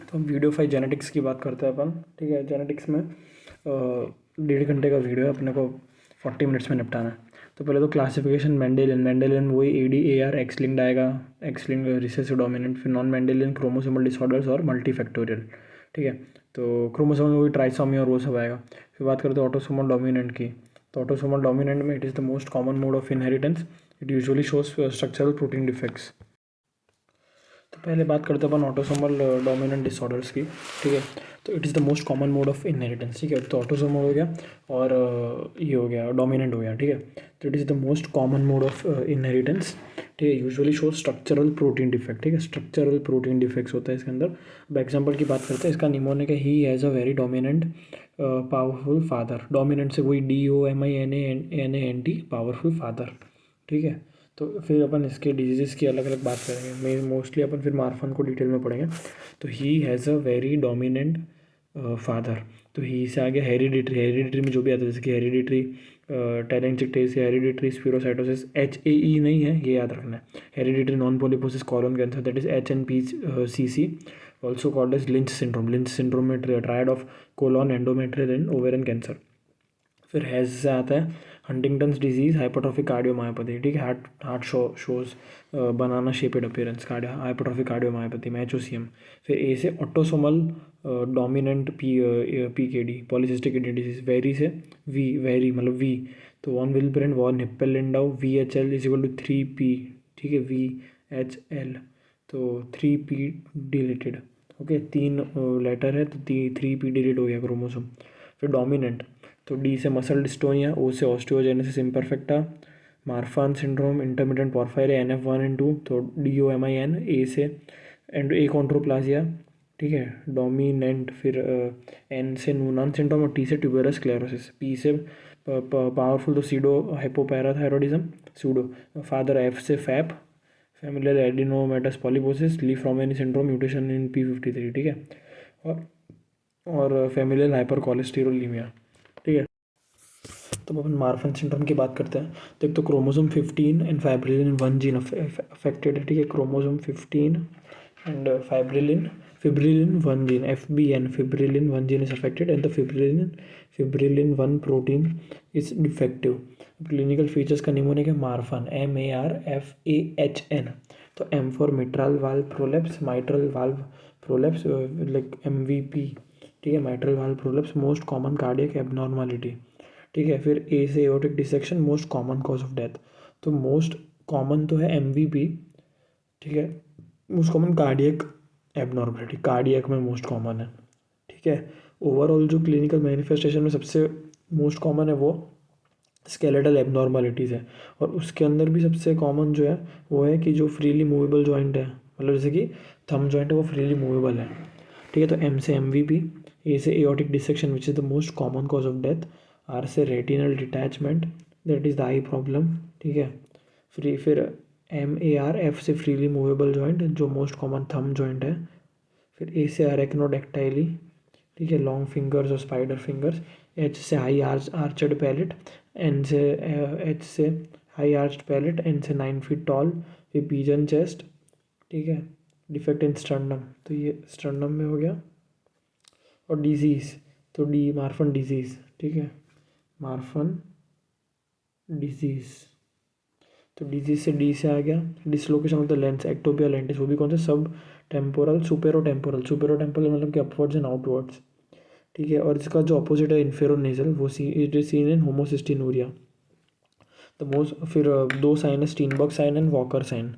तो हम video 5 genetics की बात करते हैं अपन। ठीक है, जेनेटिक्स में 1.5 घंटे का वीडियो है, अपने को 40 मिनट्स में निपटाना है। तो पहले तो क्लासिफिकेशन मेंडेलियन वही ADAR एक्स लिंक्ड आएगा, एक्स लिंक्ड रिसेसिव डोमिनेंट, फिर नॉन मेंडेलियन क्रोमोसोमल डिसऑर्डर्स और मल्टीफैक्टोरियल। ठीक है, तो क्रोमोसोमल में वही ट्राइसोमी और वो सब आएगा। फिर बात करते हैं ऑटोसोमल डोमिनेंट की। तो ऑटोसोमल डोमिनेंट में it is the most common mode of inheritance. It usually shows structural protein defects. तो पहले बात करते हैं अपन ऑटोसोमल डोमिनेंट डिसऑर्डर्स की। ठीक है, तो it is the most common mode of inheritance. ठीक है, तो ऑटोसोमल हो गया और ये हो गया डोमिनेंट हो गया। ठीक है, तो it is the most common mode of inheritance. ठीक है, usually show structural protein defect. ठीक है, स्ट्रक्चरल प्रोटीन डिफेक्ट्स होता है इसके अंदर। अब एग्जाम्पल की बात करते हैं, इसका निमोनिक है he has a very dominant powerful father. Dominant से वही DOMINANT पावरफुल फादर। ठीक है, तो फिर अपन इसके डिजीज़ की अलग अलग बात करेंगे। मैं मोस्टली अपन फिर मार्फन को डिटेल में पढ़ेंगे। तो he has a very dominant father. तो ही से आगे हेरिडिटरी में जो भी आता है, जैसे कि hereditary telangiectasia, hereditary spherocytosis, HAE नहीं है, ये याद रखना है। Hereditary non polyposis colon cancer, that is HNPCC, also called as Lynch syndrome. Lynch syndrome में triad of colon, endometrial and ovarian cancer. फिर हैज़ से आता है हंटिंगटन्स डिजीज़, हाइपरट्रॉफिक कार्डियोमायोपैथी। ठीक है, heart shows banana shaped appearance, hypertrophic cardiomyopathy में HOCM। फिर A से autosomal dominant PKD, polycystic kidney disease. Very से वेरी मतलब वी, तो von Willebrand von Hippel Lindau VHL is equal to 3P। ठीक है, VHL, तो 3P डिलीटेड। ओके, 3 लेटर है तो 3P डिलीट हो गया क्रोमोसोम। फिर डोमिनेंट, तो D से मसल डिस्टोनिया, O से osteogenesis imperfecta, Marfan syndrome, intermittent porphyria NF1 and 2, तो DOMIN। A से एंड एकॉन्ड्रोप्लासिया। ठीक है, डोमिनेंट। फिर N से नूनान सिंड्रोम और T से ट्यूबरस स्क्लेरोसिस। P से पावरफुल तो pseudo hypoparathyroidism, pseudo. Father F से FAP, familial adenomatous polyposis, Li Fraumeni syndrome, mutation in P53। ठीक है, और फैमिलियल हाइपर कोलेस्टेरोलीमिया। ठीक है, तो अपन मार्फन सिंड्रोम की बात करते हैं। तो एक तो chromosome 15 and fibrillin 1 gene affected है। ठीक है, chromosome 15 and fibrillin 1 gene, FBN, fibrillin 1 gene is affected and the fibrillin 1 protein is defective. Clinical features का निमोनिक है मार्फन, MARFAHN। तो M for mitral valve prolapse, mitral valve prolapse like MVP। ठीक है, mitral valve prolapse most common cardiac abnormality. ठीक है, फिर A से aortic dissection most common cause of death. तो मोस्ट कॉमन तो है MVP। ठीक है, most common cardiac abnormality, cardiac में मोस्ट कॉमन है। ठीक है, ओवरऑल जो क्लिनिकल मैनिफेस्टेशन में सबसे मोस्ट कॉमन है वो स्केलेटल एबनॉर्मलिटीज़ है। और उसके अंदर भी सबसे कॉमन जो है वो है कि जो फ्रीली मूवेबल जॉइंट है, मतलब जैसे कि थंब जॉइंट है वो फ्रीली मूवेबल है। ठीक है, तो M से MVP, A से aortic dissection which is the most common cause of death, R से retinal detachment, that is the I problem. ठीक है, फिर MAR, F से फ्रीली मूवेबल जॉइंट जो मोस्ट कॉमन थंब जॉइंट है। फिर A से अरेक्नोडेक्टाइली। ठीक है, लॉन्ग फिंगर्स और स्पाइडर फिंगर्स। H से हाई आर्चड पैलेट, H से हाई आर्च्ड पैलेट, N से 9 फीट टॉल। फिर पिजन चेस्ट। ठीक है, डिफेक्ट इन स्टर्नम, तो ये स्टर्नम में हो गया। और डिजीज़, तो D मार्फन डिजीज़। ठीक है, मार्फन डिजीज़, तो डिजीज से D से आ गया dislocation of the lens, ectopia lentils, वो भी कौन सा सब टेम्पोरल सुपेरो टेम्पोरल मतलब कि अपवर्ड्स एंड आउटवर्ड्स। ठीक है, और इसका जो अपोजिट है इन्फेरोनेजल, वो it is seen in homocystinuria. तो मोस्ट फिर 2 साइन है, Steinberg sign and Walker sign.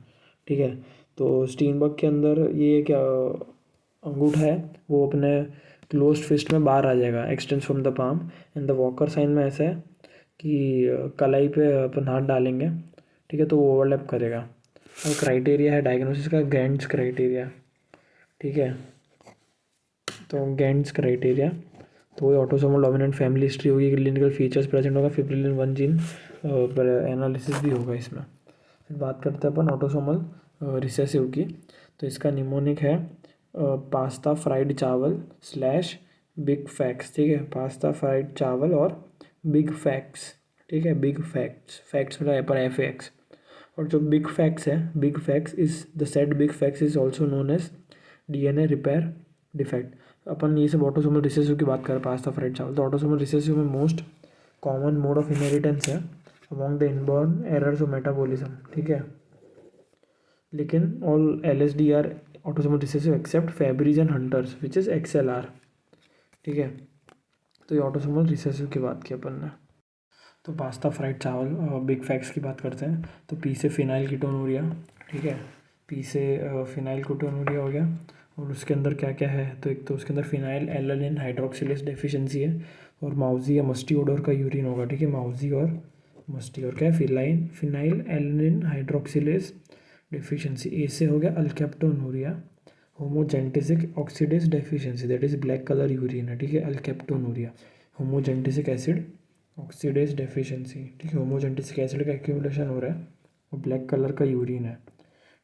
ठीक है, तो स्टीनबर्ग के अंदर ये क्या अंगूठा है वो अपने क्लोज्ड फिस्ट में बाहर आ जाएगा, extends from the palm. And the Walker sign में ऐसा है कि कलाई पे अपन हाथ डालेंगे। ठीक है, तो वो ओवरलैप करेगा। और क्राइटेरिया है डायग्नोसिस का गेंट्स क्राइटेरिया। ठीक है, तो गेंट्स क्राइटेरिया, तो वो ऑटोसोमल डोमिनेंट फैमिली हिस्ट्री होगी, क्लिनिकल फीचर्स प्रेजेंट होगा, फिब्रिलिन 1 जीन एनालिसिस भी होगा इसमें। फिर बात करते हैं अपन ऑटोसोमल रिसेसिव की। तो इसका निमोनिक है पास्ता फ्राइड चावल स्लैश बिग फैक्स। ठीक है, पास्ता फ्राइड चावल और बिग फैक्स। ठीक है, बिग फैक्ट्स मतलब पर FAX। और जो बिग फैक्स है, big facts is the set big facts is also known as DNA repair defect. अपन ये सब ऑटोसोमल रिसेसिव की बात करें, पास्ता फ्राइड चावल, तो ऑटोसोमल रिसेसिव में most common mode of inheritance है among the inborn errors of metabolism, ठीक है। लेकिन all LSD are autosomal recessive except Fabry's and Hunter's which is XLR, ठीक है। तो ये ऑटोसोमल रिसेसिव की बात की अपन ने। तो पास्ता फ्राइड चावल, बिग फैक्ट्स की बात करते हैं। तो पी से फिनाइल कीटोनूरिया, ठीक है, पी से फिनाइल कीटोनूरिया हो गया। और उसके अंदर क्या क्या है, तो एक तो उसके अंदर फिनाइल एलानिन हाइड्रोक्सिलेज डेफिशिएंसी है, और माउजी या मस्टी ओडोर का यूरिन होगा, ठीक है, माउजी और मस्टी। और क्या है, phenylalanine hydroxylase deficiency. A से हो गया alkaptonuria, homogentisic oxidase deficiency, that is black colour urine है, ठीक है, alkaptonuria, homogentisic acid oxidase deficiency, ठीक है, होमोजेंटिसिक एसिड का एक्यूमुलेशन हो रहा है और ब्लैक कलर का यूरिन है,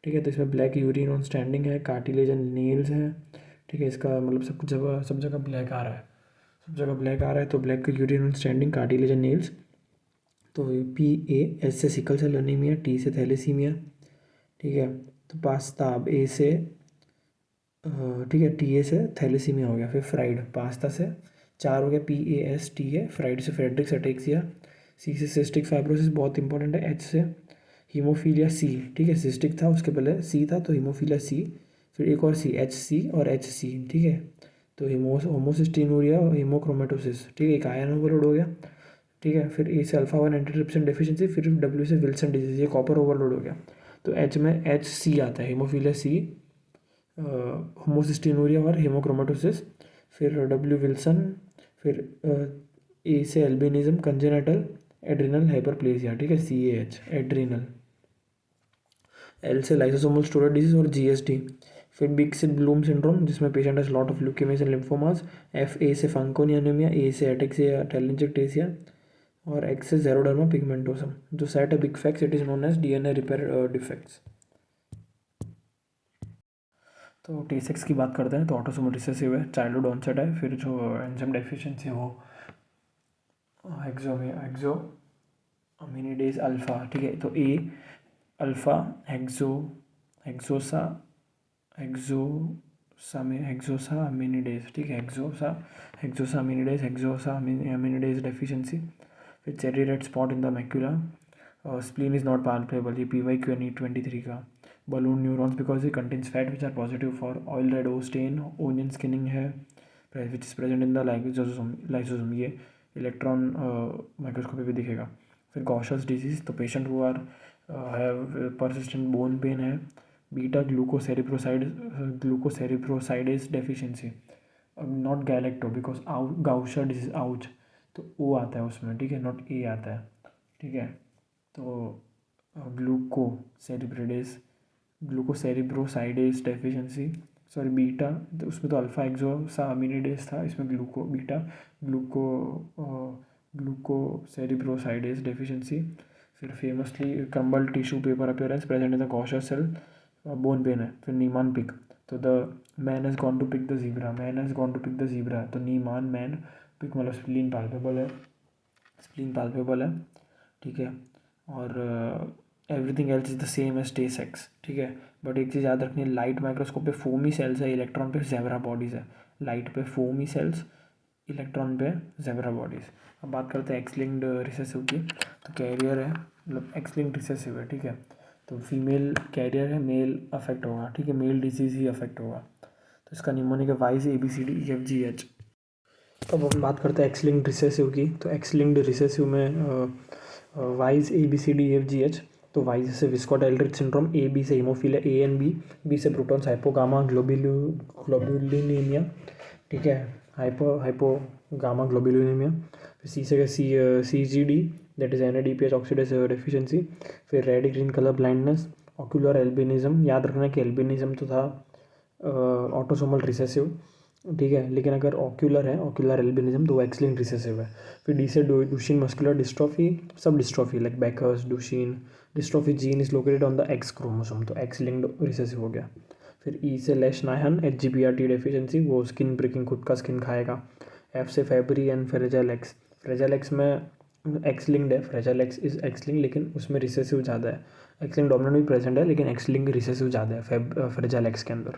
ठीक है। तो इसमें ब्लैक यूरिन ऑन स्टैंडिंग है, कार्टिलेज एंड नेल्स है, ठीक है। इसका मतलब सब जगह ब्लैक आ रहा है, सब जगह ब्लैक आ रहा है। तो black urine on standing, cartilage and nails. तो PA, S से सिकल सेल एनीमिया, T से थैलेसीमिया, ठीक है। तो पास्ता अब A से, ठीक है, TA से थैलेसीमिया हो गया। फिर फ्राइड पास्ता से 4 हो गया, PASTA, फ्राइड से फ्रेडरिक्स अटेक्सिया। C से सिस्टिक फाइब्रोसिस, बहुत इंपॉर्टेंट है। H से हीमोफीलिया C, ठीक है, सिस्टिक था उसके पहले C था, तो हीमोफीलिया C। फिर एक और C, HC और HC, ठीक है। तो होमोसिस्टिनूरिया और हीमोक्रोमेटोसिस, ठीक है, एक आयरन ओवरलोड हो गया, ठीक है। फिर A से अल्फा 1 एंटीट्रिप्सिन डेफिशिएंसी, फिर W से विल्सन डिजीज, ये कॉपर ओवरलोड हो गया। तो H में HC आता है, हीमोफीलिया C, होमोसिस्टिनूरिया और हीमोक्रोमेटोसिस। फिर W विल्सन। फिर A से एल्बिनिज्म कंजेनेटल एड्रिनल हाइपरप्लेसिया, ठीक है, CAH एड्रिनल। L से लाइसोसोमल स्टोरेज डिजीज और GSD। फिर बिग से ब्लूम सिंड्रोम, जिसमें patient has lot of leukaemias and lymphomas. FA से फांकोनी एनीमिया, A से एटेक्सिया टेलेंजिक्टेसिया, और X से जेरोडर्मा पिगमेंटोसम। जो सेट है big facts, it is known as DNA repair defects. तो T6 की बात करते हैं, तो ऑटोसोमल रिसेसिव है, चाइल्डहुड ऑनसेट है। फिर जो एंजाइम डेफिशिएंसी है वो एक्सो अमीनिडेज अल्फ़ा, ठीक है। तो A अल्फ़ा हेक्सोसा अमीनिडेज, ठीक है, हेक्सोसा अमीनिडेज डेफिशिएंसी। फिर cherry red spot in the macula, spleen is not palpable, ये PYQ23 का। Balloon neurons because it contains fat which are positive for oil red O stain, onion skinning है which is present in the lysosome, ये electron microscopy भी दिखेगा। फिर Gaucher's disease, तो patient who are have persistent bone pain है। Beta glucocerebrosidase deficiency, not galacto because Gaucher disease, ouch, तो O आता है उसमें, ठीक है, नॉट A आता है, ठीक है। तो ग्लूकोसेरिब्रोसाइडेज डेफिशिएंसी, सॉरी बीटा, तो उसमें तो अल्फा एक्सोसामिनिडेज था, इसमें ग्लूकोसेरिब्रोसाइडेज डेफिशिएंसी। फिर famously crumble tissue paper appearance present in the Gaucher cell, bone pain है। फिर नीमान पिक, तो the man has gone to pick the zebra, तो नीमान मैन पिक मतलब स्प्लीन पाल्पेबल है, ठीक है। और everything else is the same as टे6, ठीक है। बट एक चीज़ याद रखनी है, लाइट माइक्रोस्कोप पे फोमी सेल्स है, इलेक्ट्रॉन पे ज़ेब्रा बॉडीज़ है। लाइट पे फोमी सेल्स, इलेक्ट्रॉन पे ज़ेब्रा बॉडीज़। अब बात करते हैं एक्स लिंक्ड रिसेसिव की। तो कैरियर है, मतलब एक्स लिंक्ड रिसेसिव है, ठीक है। तो फीमेल कैरियर है, मेल अफेक्ट होगा, ठीक है, मेल डिजीज़ ही अफेक्ट होगा। तो इसका निमोनिक है Y से ABCDEFGH। तो अब हम बात करते हैं एक्स लिंक्ड रिसेसिव की। तो एक्स लिंक्ड रिसेसिव में Y से ABCDEFGH। तो Y से विस्कॉट एल्ड्रिच सिंड्रोम, B से हीमोफीलिया A एंड B से प्रोटॉन्स हाइपोगामा ग्लोबुलिनीमिया, ठीक है, हाइपोगामा ग्लोबुलिनीमिया। फिर C से CGD, that is NADPH oxidase deficiency. फिर red green colour blindness, ocular albinism. याद रखना कि एल्बिनिज्म तो था ऑटोसोमल रिसेसिव, ठीक है, लेकिन अगर ऑक्यूलर है, ऑक्यूलर एल्बिनिज्म, तो एक्स लिंक्ड रिसेसिव है। फिर D से डुशीन मस्कुलर डिस्ट्रॉफी, सब dystrophy like Becker's Duchenne dystrophy, gene is located on the X chromosome, तो एक्स लिंक्ड रिसेसिव हो गया। फिर E से लेशनायहन HGPRT डेफिशिएंसी, वो स्किन ब्रेकिंग, खुद का स्किन खाएगा। F से फैब्री एंड फ्रेजाइल एक्स में एक्स लिंक्ड है, fragile X is X link, लेकिन उसमें रिसेसिव ज़्यादा है। एक्स लिंक डोमिनेंट भी प्रेजेंट है, लेकिन एक्स लिंक रिसेसिव ज़्यादा है फ्रेजाइल एक्स के अंदर।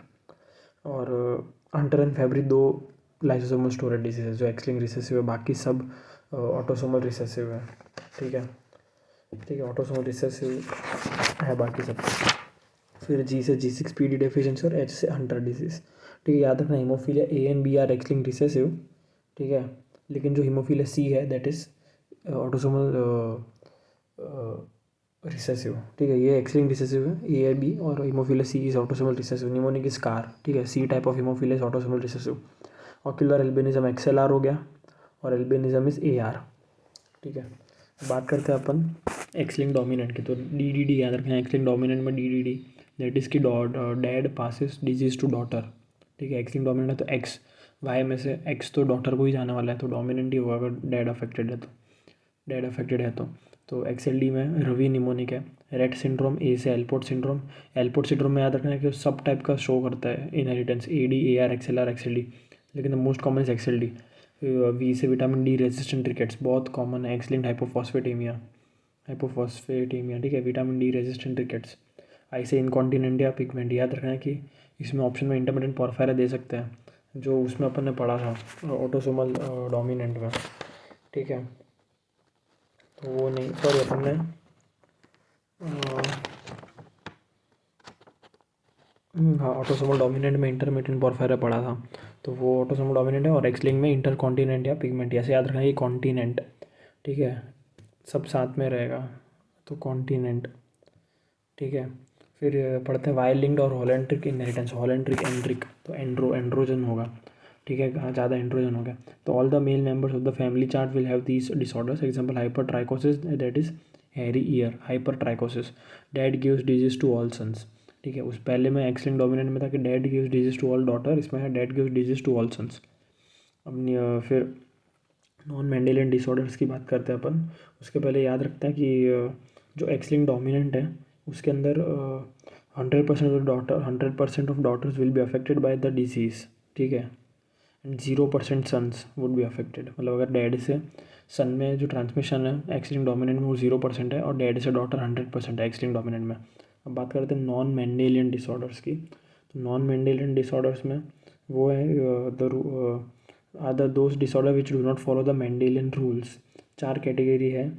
और Hunter and फेब्री 2 lysosomal storage disease है, जो एक्सलिंग रिसेसिव है, बाकी सब ऑटोसोमल रिसेसिव है। ठीक है, ऑटोसोमल रिसेसिव है बाकी सब। फिर जी से G6PD डेफिशिएंसी और एच से हंटर डिजीज। ठीक है, याद रखना haemophilia A and B are X linked recessive. ठीक है, लेकिन जो हीमोफीलिया C है दैट इज़ ऑटोसोमल रिसेसिव। ठीक है, ये एक्सलिंग रिसेसिव है ए बी, और haemophilia C is autosomal recessive. Mnemonic scar, ठीक है, C type of haemophilia is autosomal recessive. Ocular albinism XLR हो गया, और एल्बिनिज्म इज AR। ठीक है, बात करते हैं अपन एक्सलिंग डोमिनेंट की। तो DDD याद रखना है, एक्सलिंग डोमिनेंट में DDD that is key dad passes disease to daughter. ठीक है, एक्सलिंग डोमिनेंट है तो एक्स, वाई में से एक्स तो डॉटर को ही जाने वाला है, तो डोमिनेंट ही होगा अगर डैड अफेक्टेड है तो। तो XLD में रवि निमोनिक है। रेट सिंड्रोम ए से एलपोर्ट सिंड्रोम। एलपोर्ट सिंड्रोम में याद रखना है कि सब टाइप का शो करता है inheritance, AD AR XLR XLD, लेकिन the most common is XLD। We say vitamin D resistant rickets बहुत कॉमन है। एक्सलिंक्ड हाइपोफॉस्फेटेमिया, ठीक है, vitamin D resistant rickets. I say incontinentia pigment, याद रखना है कि इसमें ऑप्शन में इंटरमिटेंट पोरफायरा दे सकते हैं, जो उसमें अपन ने पढ़ा था ऑटोसोमल डोमिनेंट में। ठीक है, तो वो नहीं, सॉरी, अपन ने हाँ, ऑटोसोमल डोमिनेंट में इंटरमिटेंट पोरफायरा पढ़ा था, तो वो ऑटोसोमल डोमिनेंट है। और एक्सलिंग में इंटर कॉन्टिनेंट या पिगमेंट, ऐसे याद रखना ये कॉन्टिनेंट। ठीक है, सब साथ में रहेगा, तो कॉन्टिनेंट। ठीक है, फिर पढ़ते हैं वाई लिंक्ड और हॉलैंड्रिक इनहेरिटेंस। हॉलैंड्रिक एंड्रिक तो एंड्रोजन होगा। ठीक है, हाँ, ज़्यादा एंड्रोजन हो गया। तो all the male members of the family chart will have these disorders. Example hypertrichosis that is hairy ear, hypertrichosis. Dad gives disease to all sons. ठीक है, उस पहले में एक्सलिंग डोमिनेंट में था कि dad gives disease to all daughter, इसमें है dad gives disease to all sons. अब फिर नॉन मेंडेलियन डिसऑर्डर्स की बात करते हैं अपन। उसके पहले याद रखते हैं कि जो एक्सलिंग डोमिनेंट है उसके अंदर 100% of daughters will be affected by the disease. ठीक है, and 0% sons would be affected. मतलब अगर डैड से सन में जो ट्रांसमिशन है एक्सलिंग डोमिनेंट में वो 0% है, और डैड से डॉटर 100% है एक्सलिंग डोमिनेंट में। अब बात करते हैं नॉन मेंडेलियन डिसऑर्डर्स की। तो नॉन मेंडेलियन डिसऑर्डर्स में वो है are the those disorder which do not follow the Mendelian rules. 4 category है।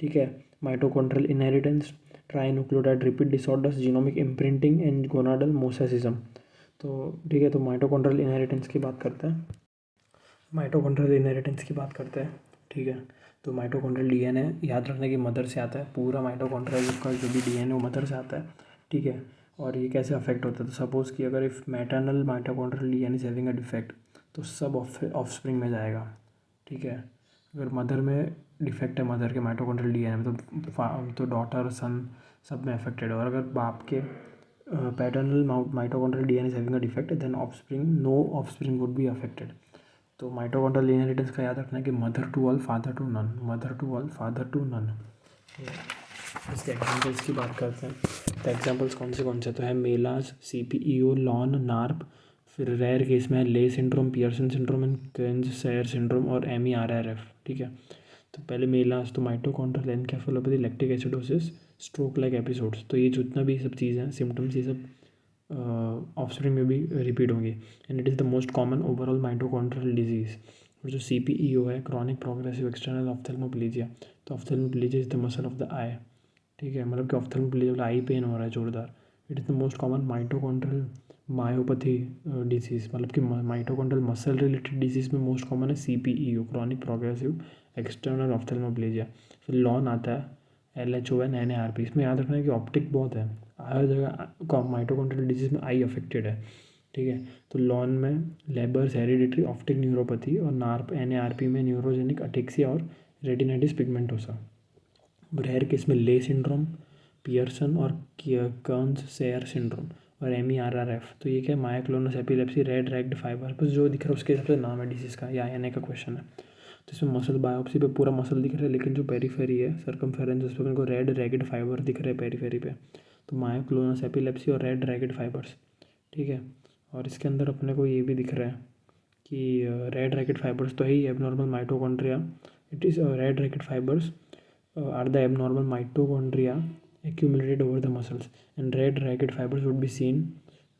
ठीक है, mitochondrial inheritance, trinucleotide repeat disorders, genomic imprinting and gonadal mosaicism. तो ठीक है, तो माइटोकॉन्ड्रियल इनहेरिटेंस की बात करते हैं। ठीक है, तो माइटोकॉन्ड्रियल DNA याद रखने की मदर से आता है। पूरा माइटोकॉन्ड्रियल का जो भी DNA वो मदर से आता है। ठीक है, और ये कैसे अफेक्ट होता है, तो सपोज़ कि अगर if maternal mitochondrial DNA is having a defect, तो सब ऑफस्प्रिंग में जाएगा। ठीक है, अगर मदर में डिफेक्ट है, मदर के माइटोकॉन्ड्रियल DNA में, तो डॉटर सन सब में अफेक्टेड है। और अगर बाप के paternal mitochondrial DNA is having a defect, then no offspring would be affected. तो माइटोकॉन्ड्रियल इनहेरिटेंस का याद रखना है कि mother to all father to none, mother to all father to none. इसके एग्जांपल्स की बात करते हैं। तो एग्जांपल्स कौन से तो है मेलाज, CPEO, लॉन, नार्प। फिर रेयर केस में है Leigh syndrome, Pearson syndrome and Kearns Sayre syndrome और MERRF। ठीक है, तो पहले मेलाज तो mitochondrial encephalopathy, lactic acidosis, stroke like episodes. तो ये जितना भी सब चीज़ें हैं सिम्टम्स, ये सब ऑफस्प्रिंग में भी रिपीट होंगे। And it is the most common overall mitochondrial disease. और जो CPEO है क्रॉनिक प्रोग्रेसिव एक्सटर्नल ऑफ्थेल्मोप्लेजिया, तो ophthalmoplegia is the muscle of the eye. ठीक है, मतलब कि ऑफ्थेल्मोप्लेजिया आई पेन हो रहा है जोरदार। It is the most common mitochondrial myopathy disease, मतलब कि माइटोकॉन्ड्रियल मसल रिलेटेड डिजीज़ में मोस्ट कॉमन है CPEO क्रॉनिक प्रोग्रेसिव एक्सटर्नल ऑफ्थेल्मोप्लेजिया। फिर लॉन आता है, LHON NARP। इसमें याद रखना है कि ऑप्टिक बहुत है, हर जगह माइटोकॉन्ड्रियल डिजीज़ में आई अफेक्टेड है। ठीक है, तो लॉन में लेबर्स हेरिडिटरी ऑप्टिक न्यूरोपैथी, और नार्प NARP में न्यूरोजेनिक अटेक्सिया और रेटिनाइटिस पिगमेंटोसा। रेयर केस में ले सिंड्रोम, पियर्सन और कर्न्स सेयर सिंड्रोम, और MERRF। तो ये क्या है, myoclonus epilepsy, red ragged fibre, बस जो दिख रहा है उसके हिसाब से नाम है डिजीज़ का, या ANA का क्वेश्चन है। तो इसमें मसल बायोप्सी पे पूरा मसल दिख रहा है, लेकिन जो पेरीफेरी है सर्कमफेरेंस, उस पर मेरे को रेड रैग्ड फाइबर दिख रहे हैं पेरीफेरी पे। तो मायोक्लोनस एपिलेप्सी और रेड रैग्ड फाइबर्स। ठीक है, और इसके अंदर अपने को ये भी दिख रहा है कि रेड रैकेट फाइबर्स तो है ही abnormal mitochondria. It is red ragged fibres are the abnormal mitochondria accumulated over the muscles, and red ragged fibers would be seen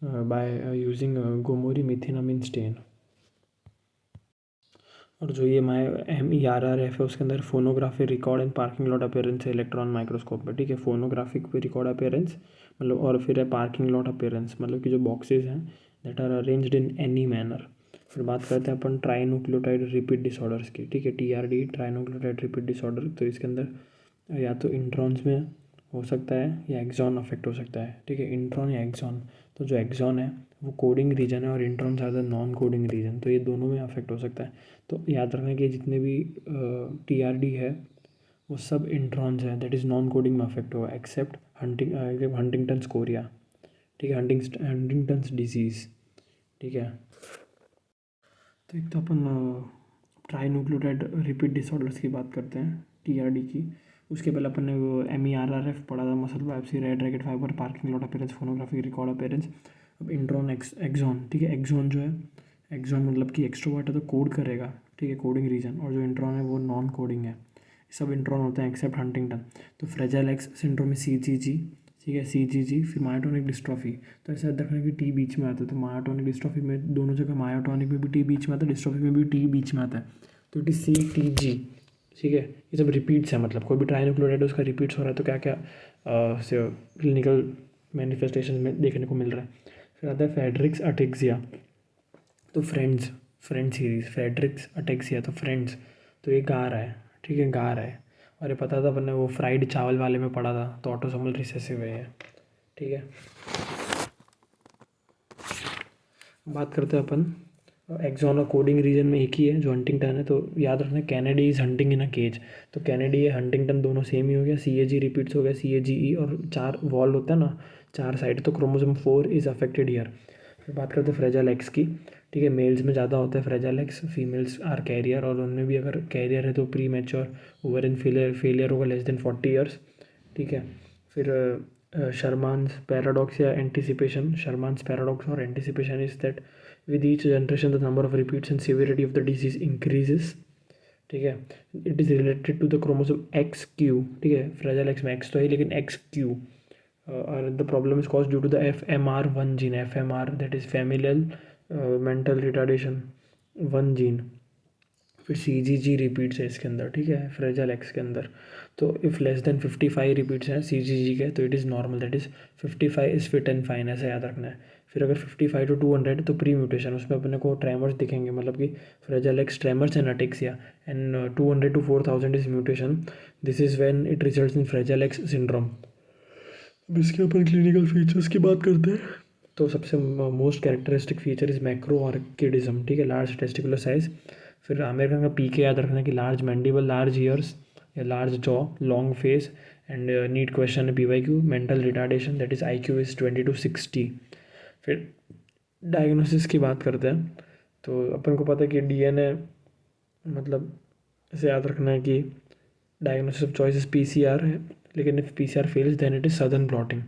by using Gomori methenamine stain. और जो ये MERRF है उसके अंदर phonography record and parking lot appearance है electron microscope में, ठीक है। फोनोग्राफिक पे रिकॉर्ड अपीयरेंस मतलब, और फिर है पार्किंग लॉट अपीयरेंस मतलब कि जो बॉक्सेस हैं that are arranged in any manner. फिर बात करते हैं अपन ट्राइन्यूक्लियोटाइड रिपीट डिसऑर्डर्स की, ठीक है। TRD ट्राइन्यूक्लियोटाइड रिपीट डिसऑर्डर, तो इसके अंदर या तो इंट्रॉन्स में हो सकता है या एक्सॉन अफेक्ट हो सकता है, ठीक है। इंट्रॉन या एक्सॉन, तो जो एक्सॉन है वो कोडिंग रीजन है और इंट्रॉन ज़्यादा नॉन कोडिंग रीजन, तो ये दोनों में अफेक्ट हो सकता है। तो याद रखना कि जितने भी TRD है वो सब इंट्रॉन्स हैं, दैट इज़ नॉन कोडिंग में अफेक्ट होगा एक्सेप्ट हंटिंगटन कोरिया, ठीक है। हंटिंगटन्स डिजीज़, ठीक है। तो एक तो अपन ट्राइन्यूक्लियोटाइड रिपीट डिसऑर्डर्स की बात करते हैं, TRD की। उसके पहले अपन ने वो MERRF पढ़ा था, muscle biopsy, red racket fibre, parking lot appearance, phonographic record appearance. अब इंट्रॉन एक्सॉन, ठीक है। एक्सॉन जो है, एक्सॉन मतलब कि एक्सट्रोवर्ट है तो कोड करेगा, ठीक है, कोडिंग रीजन, और जो इंट्रॉन है वो नॉन कोडिंग है। सब इंट्रॉन होते हैं एक्सेप्ट हंटिंगटन। तो फ्रेजाइल एक्स सिंड्रोम में CGG, ठीक है, CGG। फिर मायोटोनिक डिस्ट्रॉफी, तो ऐसा रखना कि T बीच में आता है, तो मायोटोनिक डिस्ट्रॉफी में दोनों जगह, मायोटोनिक में भी T बीच में आता है, डिस्ट्रॉफी में भी T बीच में आता है, तो इट इज CTG, ठीक है। ये सब रिपीट्स है, मतलब कोई भी ट्राइन्यूक्लियोटाइड उसका रिपीट्स हो रहा है तो क्या क्या क्लिनिकल मैनिफेस्टेशन में देखने को मिल रहा है। फिर आता है फेड्रिक्स अटेक्सिया, तो फ्रेंड्स सीरीज, फेड्रिक्स अटेक्सिया, तो फ्रेंड्स, तो ये गा रहा है, ठीक है, गा रहा है। और ये पता था अपन ने वो फ्राइड चावल वाले में पढ़ा था, तो ऑटोसोमल रिसेसिव है ये, ठीक है। बात करते हैं अपन एक्सॉन और कोडिंग रीजन में एक ही है जो हंटिंगटन है, तो याद रखना Kennedy is hunting in a cage, तो कैनेडी है हंटिंगटन दोनों सेम ही हो गया। CAG रिपीट्स हो गया, CAGE, और 4 वॉल होता है ना, 4 साइड, तो क्रोमोसोम 4 इज अफेक्टेड ईयर। फिर बात करते हैं फ्रेजाइल एक्स की, ठीक है। मेल्स में ज़्यादा होता है fragile X, females are carrier, और उनमें भी अगर कैरियर है तो प्री मैच्योर ओवरिन फेलियर होगा लेस देन 40 ईयर्स, ठीक है। फिर शर्मान्स पैराडॉक्स या एंटिसिपेशन, शर्मान्स पैराडॉक्स और anticipation is that with each generation the number of repeats and severity of the disease increases, ठीक है। It is related to the chromosome XQ, ठीक है। Fragile X में X तो है लेकिन XQ, और the problem is cause due to the FMR1 gene, FMR that is familial mental retardation 1 gene. फिर CGG रिपीट्स है इसके अंदर, ठीक है, फ्रेजाइल एक्स के अंदर। तो इफ़ लेस देन 55 रिपीट्स हैं CGG के तो it is normal, that is 55 is fit and fine, ऐसा याद रखना है। फिर अगर 55 to 200 तो प्री म्यूटेशन, उसमें अपने को ट्रेमर्स दिखेंगे, मतलब कि fragile x tremors and ataxia, and 200 to 4000 is mutation, this is when it results in fragile X syndrome. अब इसके अपन क्लिनिकल फीचर्स की बात करते हैं, तो सबसे most characteristic feature is macroorchidism, ठीक है, लार्ज टेस्टिकुलर साइज। फिर अमेरिकन का PK याद रखना कि लार्ज मैंडिबल, लार्ज ईयर्स या large jaw, long face, and NEET question है PYQ, mental retardation that is IQ is 20 to 60। फिर डायग्नोसिस की बात करते हैं, तो अपन को पता है कि DNA, मतलब इसे याद रखना है कि डायग्नोसिस ऑफ चॉइस PCR है, लेकिन if PCR fails then it is southern blotting.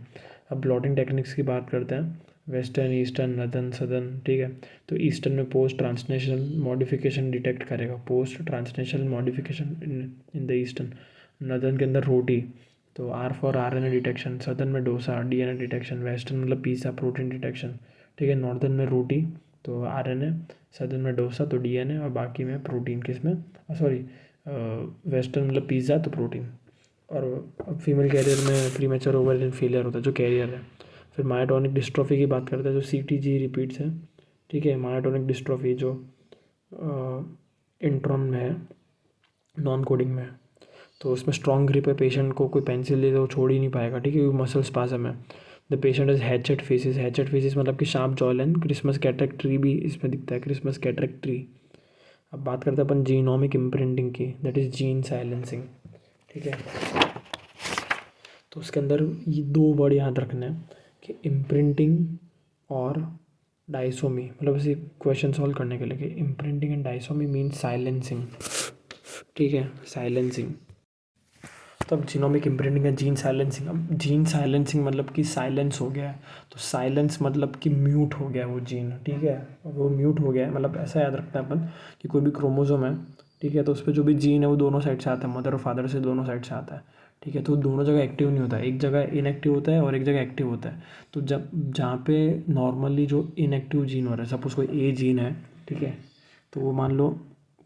अब ब्लॉटिंग टेक्निक्स की बात करते हैं, वेस्टर्न, ईस्टर्न, नदर्न, सदर्न, ठीक है। तो ईस्टर्न में पोस्ट ट्रांसलेशनल मॉडिफिकेशन डिटेक्ट करेगा, post translational modification in the eastern. Northern के अंदर रोटी, तो R for RNA detection, southern में डोसा DNA डिटेक्शन, वेस्टर्न मतलब पिज़्ज़ा प्रोटीन डिटेक्शन, ठीक है। नॉर्दर्न में रोटी तो RNA, सदर्न में डोसा तो DNA, और बाकी में प्रोटीन, किसमें, सॉरी, वेस्टर्न मतलब पिज़्ज़ा तो प्रोटीन। और फीमेल कैरियर में प्रीमेच्योर ओवरियन फेलियर होता है जो कैरियर है। फिर मायोटोनिक डिस्ट्रॉफी की बात करते हैं, जो CTG रिपीट्स हैं, ठीक है। मायोटोनिक डिस्ट्रॉफी जो इंट्रॉन में है, नॉन कोडिंग में है, तो उसमें स्ट्रॉन्ग ग्रिप है, पेशेंट को कोई पेंसिल ले तो छोड़ ही नहीं पाएगा, ठीक है, क्योंकि मसल स्पाज़म है। The patient is hatchet faces मतलब कि sharp jaw line, Christmas cataract tree भी इसमें दिखता है, क्रिसमस कैटरेक्ट ट्री। अब बात करते हैं अपन जीनोमिक इम्प्रिंटिंग की, दैट इज़ जीन साइलेंसिंग, ठीक है। तो उसके अंदर ये 2 वर्ड याद रखना है कि इम्प्रिंटिंग और डाइसोमी, मतलब इसे क्वेश्चन सॉल्व करने के लिए कि इम्प्रिंटिंग एंड डाइसोमी मीन्स साइलेंसिंग, ठीक है, साइलेंसिंग। तब जीनोमिक इम्प्रिंटिंग है जीन साइलेंसिंग। अब जीन साइलेंसिंग मतलब कि साइलेंस हो गया है, तो साइलेंस मतलब कि म्यूट हो गया है वो जीन, ठीक है, वो म्यूट हो गया है, मतलब ऐसा याद रखना है अपन कि कोई भी क्रोमोसोम है, ठीक है, तो उस पर जो भी जीन है वो दोनों साइड से आता है, मदर और फादर से दोनों साइड से आता है, ठीक है। तो दोनों जगह एक्टिव नहीं होता है, एक जगह इनएक्टिव होता है और एक जगह एक्टिव होता है। तो जब जहाँ पे नॉर्मली जो इनएक्टिव जीन हो रहा है, सपोज कोई ए जीन है, ठीक है, तो वो मान लो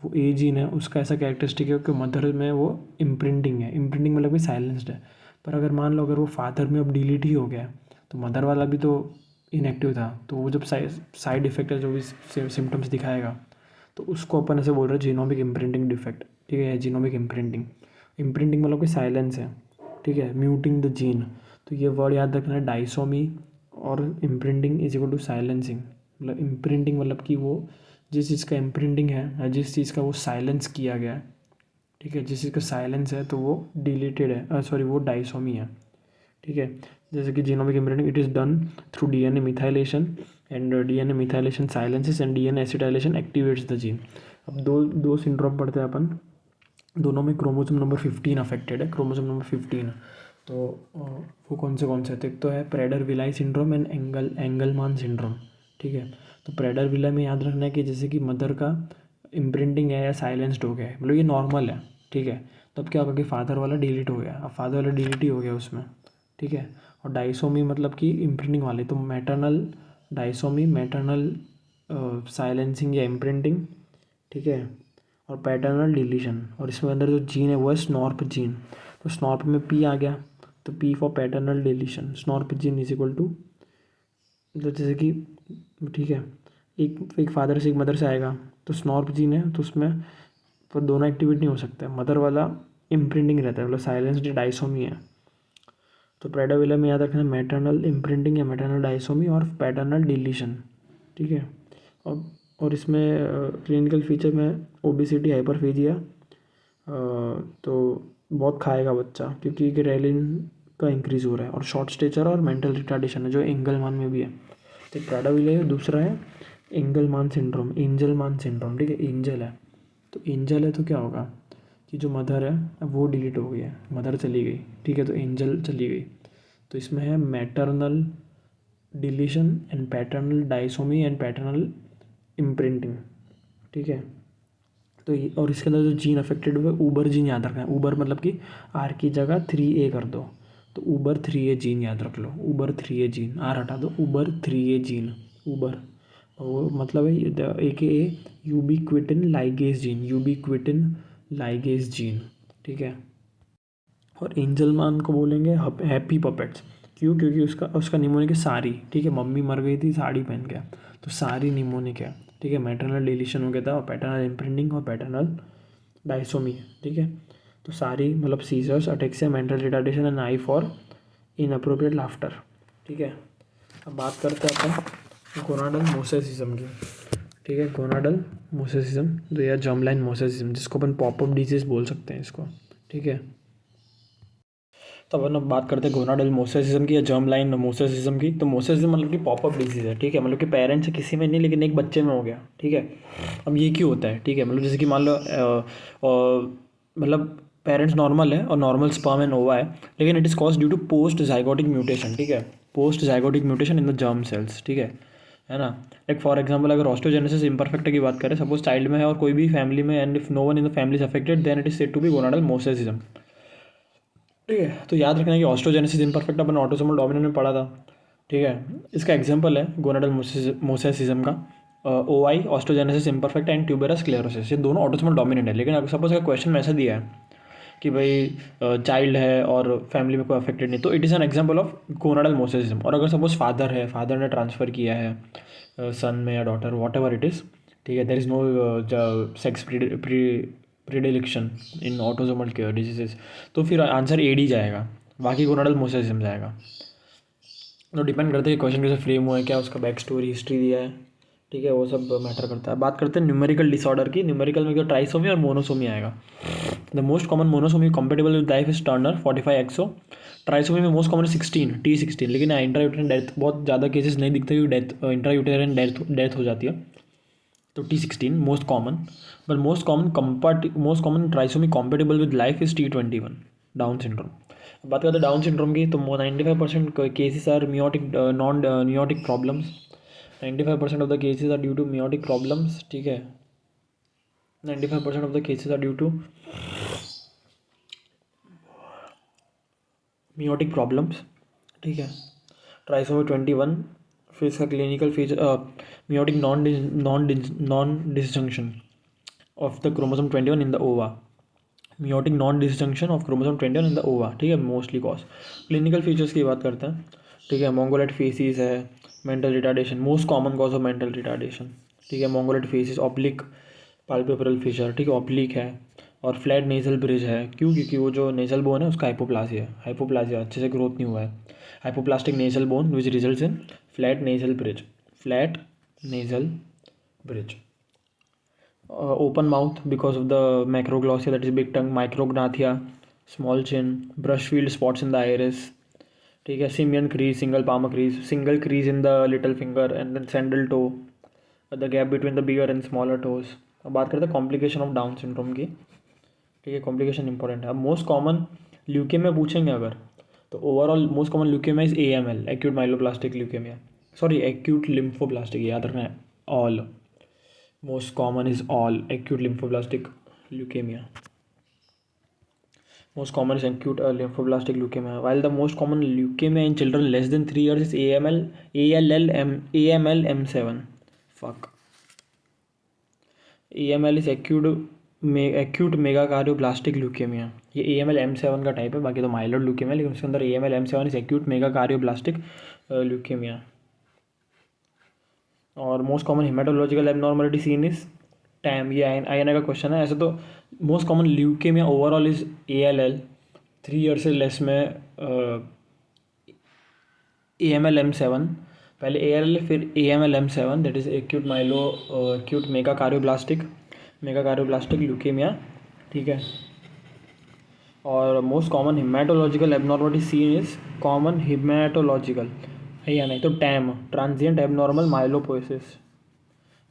वो ए जीन है, उसका ऐसा कैरेक्टरिस्टिक है कि मदर में वो इम्प्रिंटिंग है, इम्प्रिंटिंग मतलब कि साइलेंस्ड है। पर अगर मान लो अगर वो फादर में अब डिलीट ही हो गया है, तो मदर वाला भी तो इनएक्टिव था, तो वो जब साइड इफेक्ट है जो भी सिम्टम्स दिखाएगा, तो उसको अपन ऐसे बोल रहे हैं जीनोमिक इम्प्रिंटिंग डिफेक्ट, ठीक है। जीनोमिक इम्प्रिंटिंग, इम्प्रिंटिंग मतलब कि साइलेंस है, ठीक है, म्यूटिंग द जीन। तो ये वर्ड याद रखना है, डाइसोमी और imprinting is equal to silencing. मतलब इम्प्रिंटिंग मतलब कि वो जिस चीज़ का इम्प्रिंटिंग है, जिस चीज़ का वो साइलेंस किया गया है, ठीक है, जिस चीज़ का साइलेंस है तो वो डिलीटेड है, सॉरी वो डाइसोमी है, ठीक है। जैसे कि genomic imprinting it is done through DNA methylation and DNA methylation silences and DNA acetylation activates the gene. अब दो दो सिंड्रोम पढ़ते हैं अपन, दोनों में क्रोमोसोम नंबर 15 अफेक्टेड है, क्रोमोसोम नंबर 15। तो वो कौन से थे, एक तो है Prader villi syndrome and एंगलमान syndrome, ठीक है। तो प्रेडर विलाई में याद रखना है कि जैसे कि मदर का इम्प्रिंटिंग है या साइलेंस्ड हो गया है, मतलब ये नॉर्मल है, ठीक है। तब क्या होगा कि फादर वाला डिलीट हो गया, अब फादर वाला डिलीट ही हो गया उसमें, ठीक है। और डाइसोमी मतलब कि इम्प्रिंटिंग वाले, तो मैटरनल डाइसोमी, मैटरनल साइलेंसिंग या इम्प्रिंटिंग, ठीक है, और पैटर्नल डिलीशन। और इसमें अंदर जो जीन है वो है स्नॉर्प जीन, तो स्नॉर्प में पी आ गया, तो P for paternal deletion, SNRP gene is equal to, मतलब जैसे कि, ठीक है, एक फादर से एक मदर से आएगा, तो स्नॉर्प जीन है तो उसमें पर दोनों एक्टिवेट नहीं हो सकते, मदर वाला इम्प्रिंटिंग रहता है, मतलब साइलेंस्ड डाइसोमी है। तो प्रेडाविला में याद रखना मैटरनल इम्प्रिंटिंग या मैटरनल डाइसोमी और पैटर्नल डिलीशन, ठीक है। और इसमें क्लिनिकल फीचर में ओबेसिटी, हाइपरफेजिया, तो बहुत खाएगा बच्चा क्योंकि ग्रेलिन का इंक्रीज हो रहा है, और शॉर्ट स्टेचर और मेंटल रिटार्डेशन है जो एंगलमान में भी है। तो प्रेडाविला है, दूसरा है एंगलमान सिंड्रोम, एंजलमान सिंड्रोम, ठीक है, एंजल है। तो एंजल है तो क्या होगा कि जो मदर है अब वो डिलीट हो गई है, मदर चली गई, ठीक है, तो एंजल चली गई। तो इसमें है maternal deletion and paternal disomy and paternal imprinting, ठीक है। तो और इसके अंदर जो जीन अफेक्टेड हुआ है, ऊबर जीन याद रखना है, ऊबर मतलब कि आर की जगह 3A कर दो, तो ऊबर 3A जीन याद रख लो, ऊबर 3A जीन, आर हटा दो, ऊबर 3A जीन, ऊबर, वो मतलब है AKA ubiquitin ligase gene, ubiquitin ligase gene, ठीक है। और एंजलमान को बोलेंगे हैप्पी पपेट्स, क्यों, क्योंकि उसका उसका निमोनिक है सारी, ठीक है, मम्मी मर गई थी साड़ी पहन के, तो सारी निमोनिक है, ठीक है। मैटरनल डिलीशन हो गया था, और पैटर्नल इम्प्रिंटिंग और पैटर्नल डाइसोमी, ठीक है। तो सारी मतलब seizures, ataxia, mental retardation and I for inappropriate laughter, ठीक है। अब बात करते हैं अपन गोनाडल मोसेसिज्म की, ठीक है, गोनाडल मोसेसिज्म जो या जर्मलाइन मोसेसिज्म, जिसको अपन पॉपअप डिजीज बोल सकते हैं इसको, ठीक है। तो अपन अब बात करते हैं गोनाडल मोसेसिज्म की या जर्म लाइन मोसेसिज्म की। तो मोसेसिज्म मतलब कि पॉपअप डिजीज है, ठीक है, मतलब कि पेरेंट्स से किसी में नहीं लेकिन एक बच्चे में हो गया, ठीक है। अब ये क्यों होता है, ठीक है, मतलब जैसे कि मान लो मतलब पेरेंट्स नॉर्मल है और नॉर्मल स्पर्म एंड ओवा है, लेकिन it is cause due to post zygotic mutation, ठीक है, post zygotic mutation in the germ cells, ठीक है ना। लाइक फॉर एग्जाम्पल अगर ऑस्टोजेनेसिस इम्परफेक्ट की बात करें, सपोज चाइल्ड में है और कोई भी फैमिली में, and if no one in the family is affected, then it is said to be gonadal mosaicism, ठीक है। तो याद रखना है कि ऑस्ट्रोजेनेसिस इम्परफेक्ट अपन ऑटोसोमल डोमिनेंट में पढ़ा था, ठीक है। इसका एग्जांपल है गोनाडल मोसेसिज्म का ओ आई ऑस्ट्रोजेनेसिस इम्परफेक्ट एंड ट्यूबरस स्क्लेरोसिस, ये दोनों ऑटोसोमल डोमिनेंट है। लेकिन अगर सपोज अगर क्वेश्चन में ऐसा दिया है कि भाई चाइल्ड है और फैमिली में कोई अफेक्टेड नहीं, तो it is an example of gonadal mosaicism. और अगर सपोज फादर है, फादर ने ट्रांसफ़र किया है सन में या daughter, whatever it is, ठीक है, there is no sex predilection in autosomal diseases, तो फिर आंसर एडी जाएगा, बाकी गोनाडल मोसेसिज्म जाएगा। तो डिपेंड करता है कि क्वेश्चन कैसे फ्रेम हुआ है, क्या उसका बैक स्टोरी हिस्ट्री दिया है, ठीक है, वो सब मैटर करता है। बात करते हैं न्यूमेरिकल डिसऑर्डर की। न्यूमेरिकल में क्या ट्राइसोमी और मोनोसोमी आएगा। The most common monosomy compatible with life is Turner 45XO। Trisomy में मोस्ट कॉमन 16 T16, लेकिन इंट्रायूटेरियन डेथ बहुत ज़्यादा केसेस नहीं दिखते क्योंकि डेथ इंट्रायूटेरियन डेथ हो जाती है, तो T16 most common. But most common trisomy compatible with life is T21 Down syndrome. बात करते हैं डाउन सिंड्रोम की, तो 95% cases are meiotic non meiotic problems. 95% of the cases are due to meiotic problems, ठीक है। 95% of the cases are due to meiotic problems, ठीक है। Trisomy 21, फिर इसका clinical feature meiotic non disjunction of the chromosome 21 in the ova, meiotic non disjunction of chromosome 21 in the ओवा, ठीक है, mostly cause. Clinical features की बात करते हैं, ठीक है। मोंगोलाइट फेसिस है, mental retardation, most common cause of mental retardation, ठीक है। मोंगोलाइट फेसिस, ऑब्लिक पाल्पेब्रल फिशर, ठीक है, ऑब्लिक है, और फ्लैट नेजल ब्रिज है। क्यों? क्योंकि वो जो नेजल बोन है उसका हाइपोप्लासिया अच्छे से ग्रोथ नहीं हुआ है। Hypoplastic nasal bone which results in flat nasal bridge, flat nasal bridge. Open mouth because of the macroglossia, that is big tongue, micrognathia, small chin, brush field spots in the iris, ठीक है। Simian crease, single palmar crease, single crease in the little finger and then sandal toe, the gap between the bigger and smaller toes. अब बात करते हैं complication of down syndrome की, ठीक है। Complication important है। अब मोस्ट कॉमन ल्यूकेमिया पूछेंगे अगर, तो overall most common leukaemia is AML, acute myeloplastic leukaemia, sorry acute lymphoblastic, याद रखना है, ALL, most common is all acute lymphoblastic leukemia. Most common is acute lymphoblastic leukemia, while the most common leukemia in children less than 3 years is AML M7. Fuck. AML is acute megakardioblastic leukemia. ये AML M7 का type है, बाकी तो mild leukaemia, लेकिन उसके अंदर AML M7 is acute megakardioblastic leukemia. और most common haematological abnormality seen is TAM, ये INI का क्वेश्चन है। ऐसे तो most common leukaemia overall is ALL, 3 year से लेस में AML M7, पहले ALL फिर AML M7, that is acute megakaryoblastic leukaemia, ठीक है। और most common haematological abnormality seen is common haematological है या नहीं, तो TAM, transient abnormal myelopoiesis,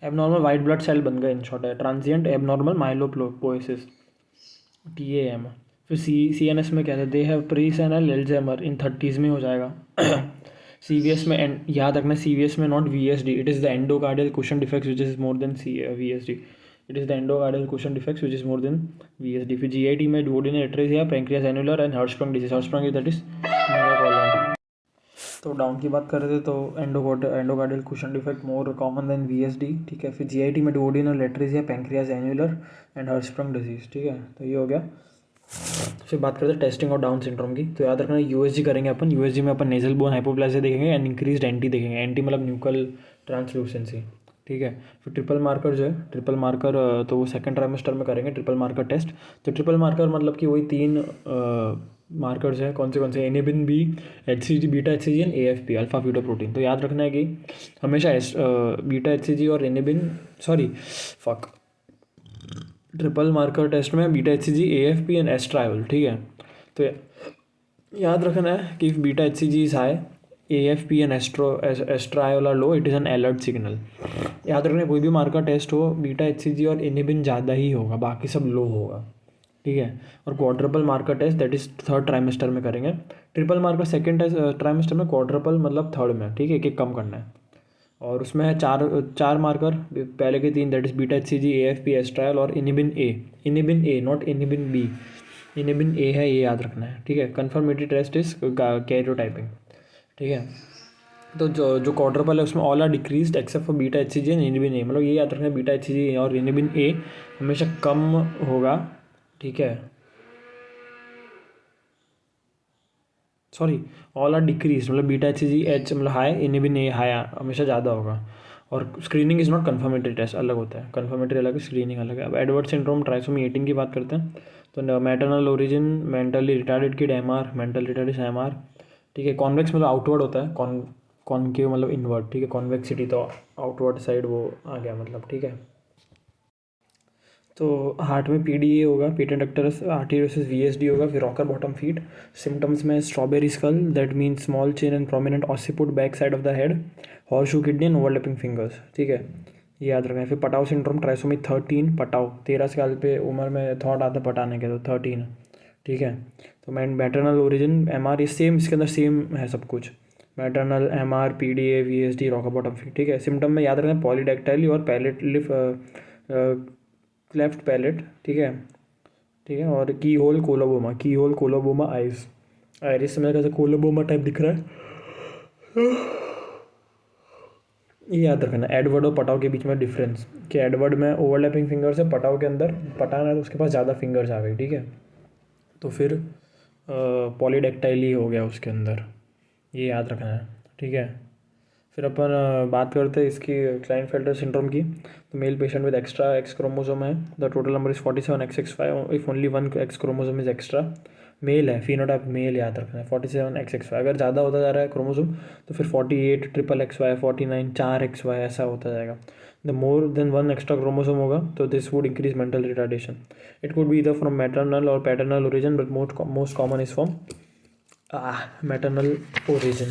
abnormal white blood cell बन गए इन शॉर्ट है, ट्रांजिएंट एबनॉर्मल माइलोपोएसिस, TAM। फिर CNS में क्या है, they have प्रीसेनल Alzheimer in 30s में हो जाएगा। CVS में याद रखना, CVS में not VSD, it is the endocardial cushion defects which is more than VSD, it is the endocardial cushion defects which is more than VSD। फिर GIT में duodenal atresia, pancreas annular and Hirschsprung disease, Hirschsprung that is megacolon. तो Down की बात कर रहे थे, तो endocardial cushion defect more common than VSD, ठीक है। फिर GIT में duodenal atresia, pancreas annular and Hirschsprung disease, ठीक है, तो ये हो गया। फिर बात करते हैं टेस्टिंग ऑफ डाउन सिंड्रोम की, तो याद रखना USG करेंगे अपन, USG में अपन नेजल बोन हाइपोप्लासिया देखेंगे एंड इंक्रीज्ड NT देखेंगे, NT मतलब न्यूकल ट्रांसलूसेंसी, ठीक है। फिर ट्रिपल मार्कर जो है, ट्रिपल मार्कर तो वो सेकंड ट्राइमेस्टर में करेंगे ट्रिपल मार्कर टेस्ट। तो ट्रिपल मार्कर मतलब कि वही 3 मार्कर्स हैं, कौन से inhibin B, HCG, beta HCG and AFP, alpha fetoprotein. तो याद रखना है कि हमेशा बीटा HCG और एनिबिन, ट्रिपल मार्कर टेस्ट में beta HCG, AFP and estriol, ठीक है। तो याद रखना है कि beta HCG is high, AFP and estriol are low, it is an alert signal. याद रखना कोई भी मार्कर टेस्ट हो, बीटा HCG और एनिबिन ज़्यादा ही होगा, बाकी सब लो होगा, ठीक है। और quadruple marker test that is third trimester में करेंगे, ट्रिपल मार्कर सेकेंड ट्राइमेस्टर में, क्वाड्रपल मतलब थर्ड में, ठीक है, एक कम करना है। और उसमें है चार मार्कर, पहले के 3 that is beta HCG, AFP, एस्ट्रायल और इनिबिन A, not inhibin B, inhibin A है, ये याद रखना है, ठीक है। कन्फर्मेटरी टेस्ट इज कैरियोटाइपिंग, ठीक है। तो जो क्वाड्रपल है उसमें all are decreased except for beta HCG and inhibin A, मतलब ये याद रखना है बीटा HCG और इनिबिन A हमेशा कम होगा, ठीक है, सॉरी, ऑल आर डिक्रीज मतलब बीटा HCG H मतलब हाई, इनिबिन A हाई, हमेशा ज़्यादा होगा। और screening is not confirmatory test, अलग होता है, कन्फर्मेटरी अलग है, स्क्रीनिंग अलग है। अब एडवर्ड सिंड्रोम ट्राइसोमी 18 की बात करते हैं, तो maternal origin, mentally retarded kid MR, mental retarded MR, ठीक है। कॉन्वेक्स मतलब आउटवर्ड होता है, कॉनकेव मतलब इनवर्ड, ठीक है। कॉन्वेक्सिटी तो आउटवर्ड साइड वो आ गया मतलब, ठीक है। तो हार्ट में PDA होगा, पेटेंट डक्टरस आर्टेरियोसिस, VSD होगा। फिर रॉकर बॉटम फीट, सिम्टम्स में strawberry skull, that means small chin and prominent occiput back side of the head, horseshoe kidney and overlapping fingers, ठीक है, ये याद रखना है। फिर पटाव सिंड्रोम ट्राइसोमी 13, पटाव 13 साल पे उम्र में थॉट आता है पटाने के, तो 13, ठीक है। तो मैटरनल ओरिजिन MR ये सेम, इसके अंदर सेम है सब कुछ, maternal MR, PDA, VSD, rocker bottom feet, ठीक है। सिम्टम में याद रखना पॉलीडेक्टाइली और पैलेट लेफ्ट पैलेट, ठीक है, ठीक है। और की होल कोलोबोमा आइज, आयरिस में कैसे कोलोबोमा टाइप दिख रहा है, ये याद रखना। एडवर्ड और पटाव के बीच में डिफरेंस, कि एडवर्ड में ओवरलैपिंग फिंगर्स है, पटाव के अंदर पटाना है तो उसके पास ज़्यादा फिंगर्स आ गई, ठीक है। तो फिर पॉलीडेक्टाइल ही हो गया उसके अंदर, ये याद रखना है, ठीक है। फिर अपन बात करते हैं इसकी क्लाइनफेल्टर सिंड्रोम की। तो male patient with extra X chromosome है, the total number is 47XXY, if only one X chromosome is extra. Male है, फिनोटाइप मेल याद रखना है, 47XXY। अगर ज़्यादा होता जा रहा है क्रोमोसोम तो फिर 48 XXY, 49 4XY ऐसा होता जाएगा। The more than one extra chromosome होगा तो this would increase mental retardation. It could be इधर फ्रॉम मैटरनल और paternal origin, but most common is from maternal origin.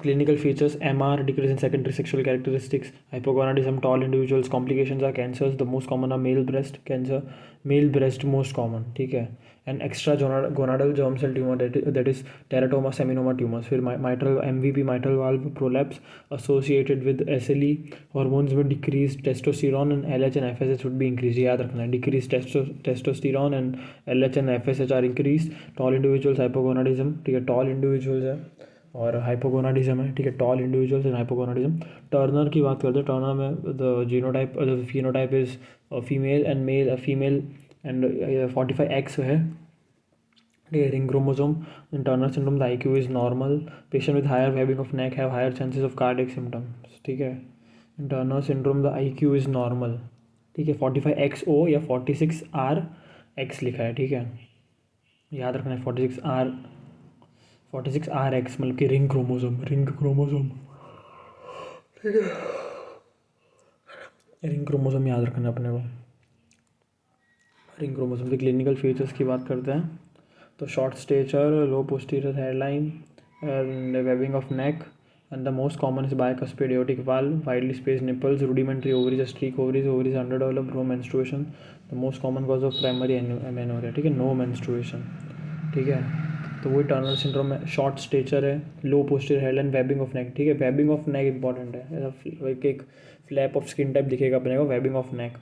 Clinical features: MR, decrease in secondary sexual characteristics, hypogonadism, tall individuals. Complications are cancers, the most common are male breast cancer, male breast most common, ठीक है। and extra gonadal germ cell tumor, that is teratoma seminoma tumors. फिर mitral MVP, mitral valve prolapse associated with SLE. hormones में decreased testosterone and LH and FSH would be increased, याद रखना है। decreased testosterone and LH and FSH are increased. tall individuals hypogonadism, ठीक है, tall individuals है और hypogonadism है, ठीक है। Tall individuals and hypogonadism. Turner की बात करते हैं, टर्नर में the genotype the phenotype is female and male, female and 45X है, ठीक है। Ring chromosome in Turner syndrome, the IQ is normal. Patient with higher webbing of neck have higher chances of cardiac symptoms, ठीक है। In Turner syndrome the IQ is normal, ठीक है। 45XO या 46RX लिखा है, ठीक है, याद रखना है। 46RX मतलब कि रिंग क्रोमोसोम, ठीक है। रिंग क्रोमोसोम याद रखना अपने को। रिंग क्रोमोसोम के क्लिनिकल फीचर्स की बात करते हैं तो short stature, low posterior hairline and webbing of neck, and the most common is bicuspid aortic valve, widely spaced nipples, rudimentary ovaries, streak ovaries underdeveloped, no menstruation. The most common cause of primary amenorrhoea, ठीक है, no menstruation, ठीक है। तो वही Turner syndrome में short stature है, low posterior hairline, webbing of neck, ठीक है। वेबिंग ऑफ नेक इंपॉर्टेंट है, एक फ्लैप ऑफ स्किन टाइप दिखेगा अपने को, वेबिंग ऑफ नेक,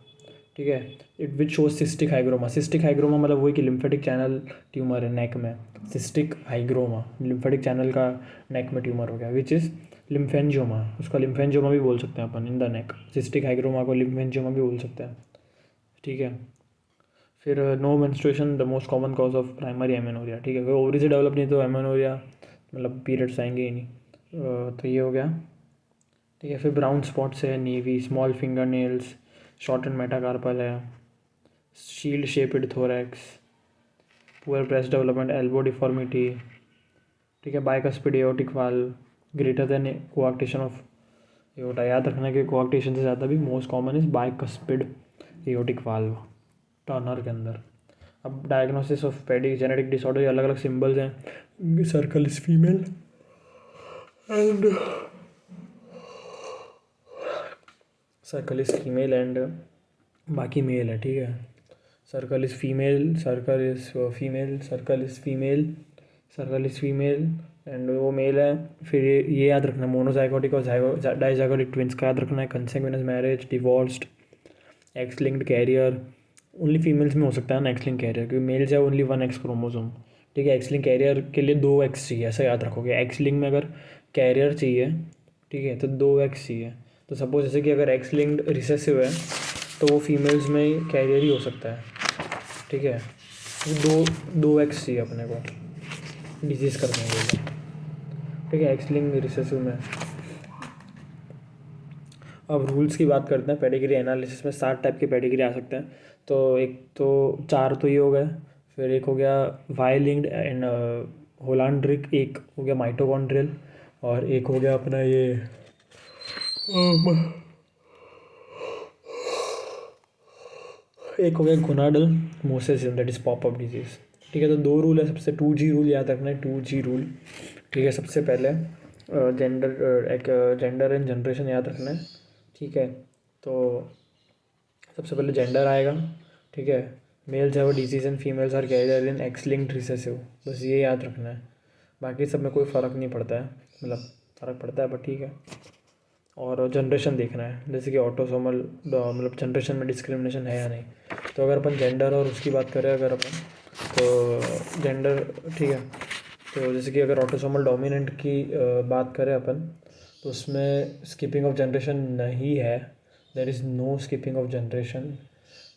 ठीक है। It which shows cystic hygroma, cystic hygroma मतलब वही कि लिम्फेटिक चैनल ट्यूमर है नेक में, सिस्टिक हाइग्रोमा लिम्फेटिक चैनल का नेक में ट्यूमर हो गया, विच इज़ लिम्फेंजियोमा, उसका लिम्फेंजियोमा भी बोल सकते हैं अपन in the neck, cystic hygroma को लिम्फेंजियोमा भी बोल सकते हैं, ठीक है। फिर no menstruation, the most common cause of primary amenorrhoea, ठीक है। अगर ओवरी से डेवलप नहीं तो एमेनोरिया मतलब पीरियड्स आएंगे ही नहीं, तो ये हो गया, ठीक है। फिर ब्राउन स्पॉट्स है, naevi, small finger nails, short and metacarpal है, shield shaped thorax, poor breast development, elbow deformity, ठीक है। Bicuspid aortic valve, greater than coarctation of aorta, याद रखना कि कोआक्टेशन से ज़्यादा भी most common is bicuspid aortic valve Turner के अंदर। अब डायग्नोसिस ऑफ पेडी जेनेटिक डिसऑर्डर, अलग अलग सिम्बल्स हैं, circle is female and circle is female and बाकी मेल है, ठीक है। Circle is female, circle is female, circle is female, circle is female and वो मेल है। फिर ये याद रखना, मोनोजाइगोटिक और डाइजाइगोटिक ट्विंस का याद रखना है, consanguineous marriage, divorced, X linked carrier, only females में हो सकता है ना एक्स लिंक कैरियर, क्योंकि मेल्स है ओनली वन एक्स क्रोमोसोम, ठीक है। एक्स लिंक कैरियर के लिए 2X चाहिए, ऐसा याद रखोगे। एक्स लिंक में अगर कैरियर चाहिए, ठीक है, तो 2X चाहिए। तो सपोज जैसे कि अगर एक्स लिंक्ड रिसेसिव है तो वो फीमेल्स में कैरियर ही हो सकता है, ठीक है। 2X चाहिए अपने को डिजीज़ करने के लिए, ठीक है, एक्स लिंक्ड रिसेसिव में। अब रूल्स की बात करते हैं। पेडिग्री एनालिसिस में 7 टाइप के पेडिग्री आ सकते हैं, तो एक तो 4 तो ये हो गए, फिर एक हो गया वाई लिंक्ड एंड होलांड्रिक, एक हो गया माइटोकॉन्ड्रियल, और एक हो गया अपना ये एक हो गया gonadal mosaicism, that is popup disease, ठीक है। तो 2 रूल है, सबसे 2G रूल याद रखना है, 2G रूल, ठीक है। सबसे पहले जेंडर एंड जनरेशन याद रखना है, ठीक है। तो सबसे पहले जेंडर आएगा, ठीक है। मेल्स है वो disease and females are carrier in X linked recessive, बस ये याद रखना है। बाकी सब में कोई फ़र्क नहीं पड़ता है, मतलब फ़र्क पड़ता है बट ठीक है। और जनरेशन देखना है, जैसे कि ऑटोसोमल मतलब जनरेशन में डिस्क्रिमिनेशन है या नहीं। तो अगर अपन जेंडर और उसकी बात करें अगर अपन, तो जेंडर, ठीक है, तो जैसे कि अगर ऑटोसोमल डोमिनेंट की बात करें अपन, तो उसमें स्किपिंग ऑफ जनरेशन नहीं है, there is no skipping of generation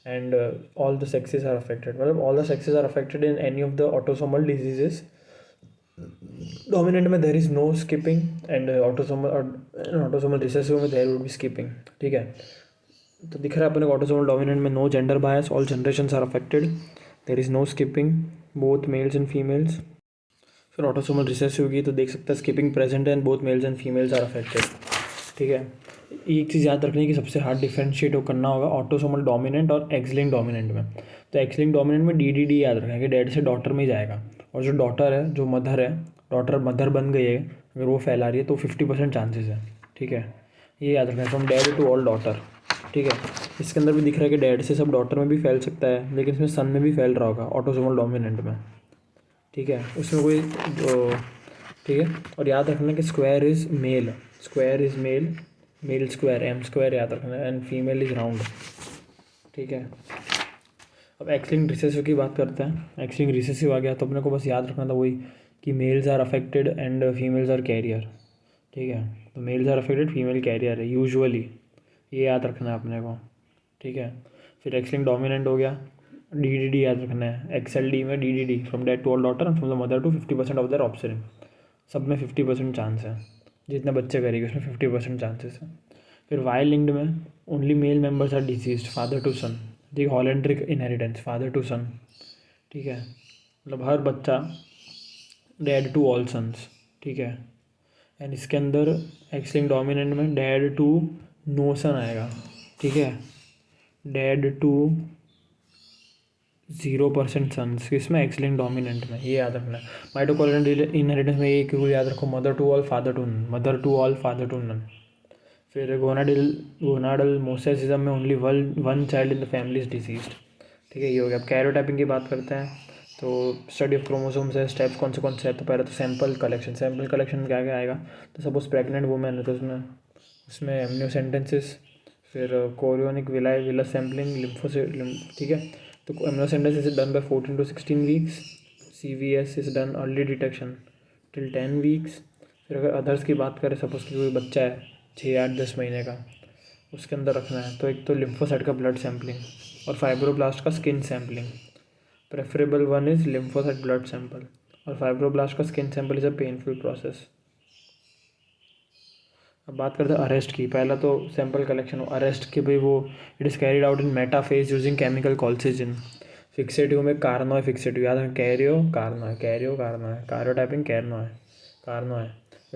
and all the sexes are affected, मतलब all the sexes are affected in any of the autosomal diseases. Dominant में there is no skipping and autosomal recessive में there would be skipping. ठीक है, तो दिख रहा है अपने को ऑटोसोमल डोमिनेंट में no gender bias, all generations are affected, there is no skipping, both males and females. फिर ऑटोसोमल रिसेसिव की तो देख सकते हैं स्किपिंग प्रेजेंट है and both males and females are affected. ठीक है, एक चीज़ याद रखनी है कि सबसे हार्ड डिफरेंशिएट करना होगा ऑटोसोमल डोमिनेंट और एक्स लिंक्ड डोमिनेंट में। तो एक्स लिंक्ड डोमिनेंट में डी याद रखना है कि डैड से डॉटर में ही जाएगा, और जो डॉटर है, जो मदर है, डॉटर मदर बन गई है, अगर वो फैला रही है तो 50% चांसेस है। ठीक है, ये याद रखना है, from dad to all daughter. ठीक है, इसके अंदर भी दिख रहा है कि डैड से सब डॉटर में भी फैल सकता है, लेकिन इसमें सन में भी फैल रहा होगा ऑटोसोमल डोमिनेंट में। ठीक है, उसमें कोई ठीक है, और याद रखना कि square is male, square is male, male square M square याद रखना है, एंड फीमेल इज़ राउंड। ठीक है, अब एक्स लिंक्ड रिसेसिव की बात करते हैं। एक्स लिंक्ड रिसेसिव आ गया तो अपने को बस याद रखना था वही कि males are affected and females are carrier. ठीक है, तो males are affected, female carrier है यूजुअली, ये याद रखना है अपने को। ठीक है, फिर एक्स लिंक्ड डोमिनेंट हो गया, डी याद रखना है, XLD में D from dad to all daughter and from the mother to 50% of their offspring, सब में 50% चांस है, जितने बच्चे करेंगे उसमें 50% चांसेस है। फिर वाई लिंक्ड में only male members are diseased, father to son, ठीक, holandric inheritance, father to son. ठीक है, मतलब हर बच्चा डैड टू ऑल सन्स। ठीक है, एंड इसके अंदर एक्स लिंक्ड डोमिनेंट में डैड टू नो सन आएगा। ठीक है, डैड टू 0% सन्स, इसमें एक्स लिंक्ड डोमिनेंट में, ये याद रखना है। माइटोकॉन्ड्रियल इनहेरिटेंस में एक याद रखो, mother to all father to none, mother to all father to none. फिर गोनाडल मोसेसिज्म में only one child in the family is diseased. ठीक है, ये हो गया। अब कैरियोटाइपिंग की बात करते हैं, तो स्टडी ऑफ क्रोमोसोम्स है, स्टेप्स कौन से हैं। तो पहले तो सैंपल कलेक्शन में क्या क्या आएगा, तो सपोज प्रेग्नेंट वुमेन है तो उसमें एमनियोसेंटेंसिस, फिर कोरियोनिक विलस सैम्पलिंग, लिम्फोसाइट। ठीक है, तो amniocentesis is done by 14 to 16 weeks, CVS is done early detection till 10 weeks. फिर अगर अदर्स की बात करें, सपोज कि कोई बच्चा है 6-8-10 महीने का, उसके अंदर रखना है, तो एक तो लिम्फोसाइट का ब्लड सैम्पलिंग और फाइब्रोब्लास्ट का skin sampling. Preferable one is lymphocyte blood sample, और फाइब्रोब्लास्ट का skin sample is a painful process. अब बात करते हैं अरेस्ट की। पहला तो सैंपल कलेक्शन, अरेस्ट के भाई वो it is carried out in metaphase using chemical colchicine. Fixative में कार्नो है, फिक्सेटिव याद है, कैरियो कार्नो है, कार्योटाइपिंग कार्नो है।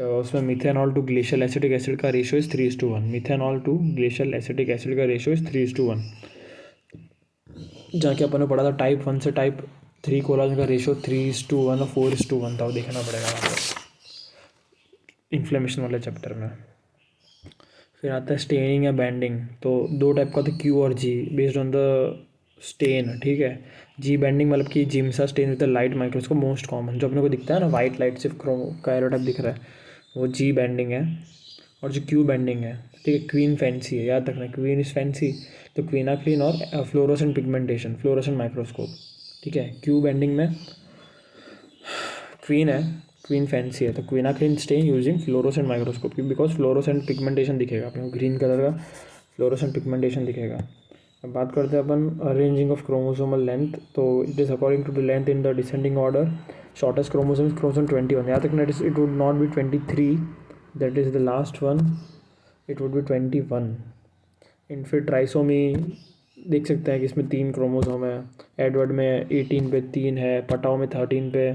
उसमें methanol to glacial acetic acid का ratio is 3:1, methanol to glacial acetic acid का रेशियो इज़ 3:1। जहाँ कि अपन ने पढ़ा था टाइप 1 से टाइप 3 कोलाजन का रेशियो 3:1 और 4:1 था, वो देखना पड़ेगा वहाँ पर इन्फ्लेमेशन वाले चैप्टर में। फिर आता है स्टेनिंग या बैंडिंग, तो दो टाइप का होता है, Q और G based on the stain. ठीक है, G बैंडिंग मतलब कि Giemsa stain with the light microscope, most common जो अपने को दिखता है ना, वाइट लाइट सिर्फ कैरोटाइप दिख रहा है, वो G बैंडिंग है। और जो Q बैंडिंग है, ठीक है, क्वीन फैंसी है, याद रखना, क्वीन इज़ फैंसी, तो क्वीनाक्रीन और फ्लोरोसेंट पिगमेंटेशन, फ्लोरोसेंट माइक्रोस्कोप। ठीक है, Q बैंडिंग में क्वीन है, क्वीन फैंसी है, तो quinacrine stain using fluorescent microscope, because fluorescent pigmentation दिखेगा अपने को, ग्रीन कलर का फ्लोरोसेंट पिगमेंटेशन दिखेगा। अब बात करते हैं अपन अरेंजिंग ऑफ क्रोमोसोमल लेंथ, तो it is according to the length in the descending order. Shortest chromosome is chromosome 21, याद रखना, it would not be 23, that is the last one, it would be 21। इन फिर ट्राइसोमी देख सकते हैं कि इसमें 3 chromosome है, एडवर्ड में 18 पे 3 है, पटाओ में 13 पे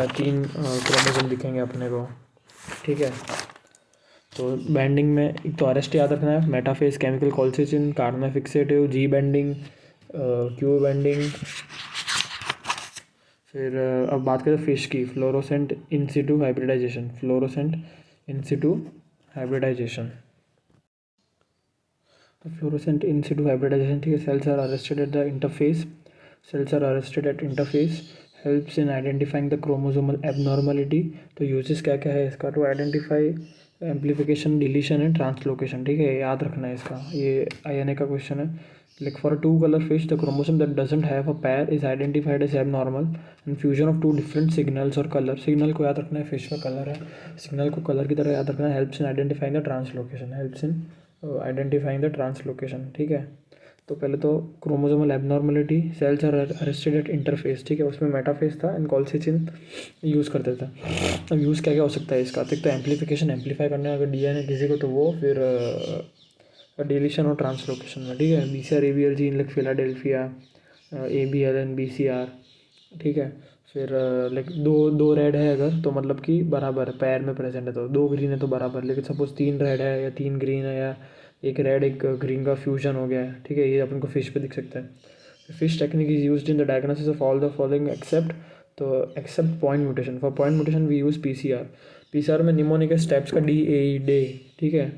3 क्रोमोसोम दिखेंगे अपने को। ठीक है, तो बैंडिंग में एक तो अरेस्ट याद रखना है, metaphase chemical colchicine, Carnoy fixative, G banding, Q banding. फिर अब बात करें फिश की, fluorescent in situ hybridization, fluorescent in situ hybridization, तो फ्लोरोसेंट इंसिटू हाइब्रिडाइजेशन, ठीक है, cells are arrested at the interface, cells are arrested at interface, helps in identifying the chromosomal abnormality. तो uses क्या क्या है इसका, to identify amplification, deletion and translocation, ठीक है, याद रखना है इसका, ये INA का क्वेश्चन है। Like for a two colour FISH the chromosome that doesn't have a pair is identified as abnormal and fusion of two different signals or colour, signal को याद रखना है, फिश में कलर है, सिग्नल को colour की तरह याद रखना है, helps in identifying the translocation, helps in identifying the translocation, ठीक है। तो पहले तो chromosomal abnormality, cells are arrested at interphase, ठीक है, उसमें मेटाफेस था एंड कॉल्सिचिन यूज़ करते थे। अब यूज़ क्या क्या हो सकता है इसका, तो एक तो एम्पलीफिकेशन, एम्पलीफाई करने अगर DNA किसी को, तो वो फिर डिलीशन और ट्रांसलोकेशन में, ठीक है, BCR ABL gene like Philadelphia, ABLN BCR, ठीक है। फिर लाइक दो दो रेड है अगर, तो मतलब कि बराबर पैर में प्रेजेंट है, तो दो ग्रीन है तो बराबर, लेकिन सपोज 3 रेड है या 3 ग्रीन है या एक रेड एक ग्रीन का फ्यूजन हो गया है, ठीक है, ये अपन को फिश पे दिख सकता है। FISH technique is used in the diagnosis of all the following except, तो except point mutation, for point mutation we use PCR में निमोनिक स्टेप्स का DAE, ठीक है,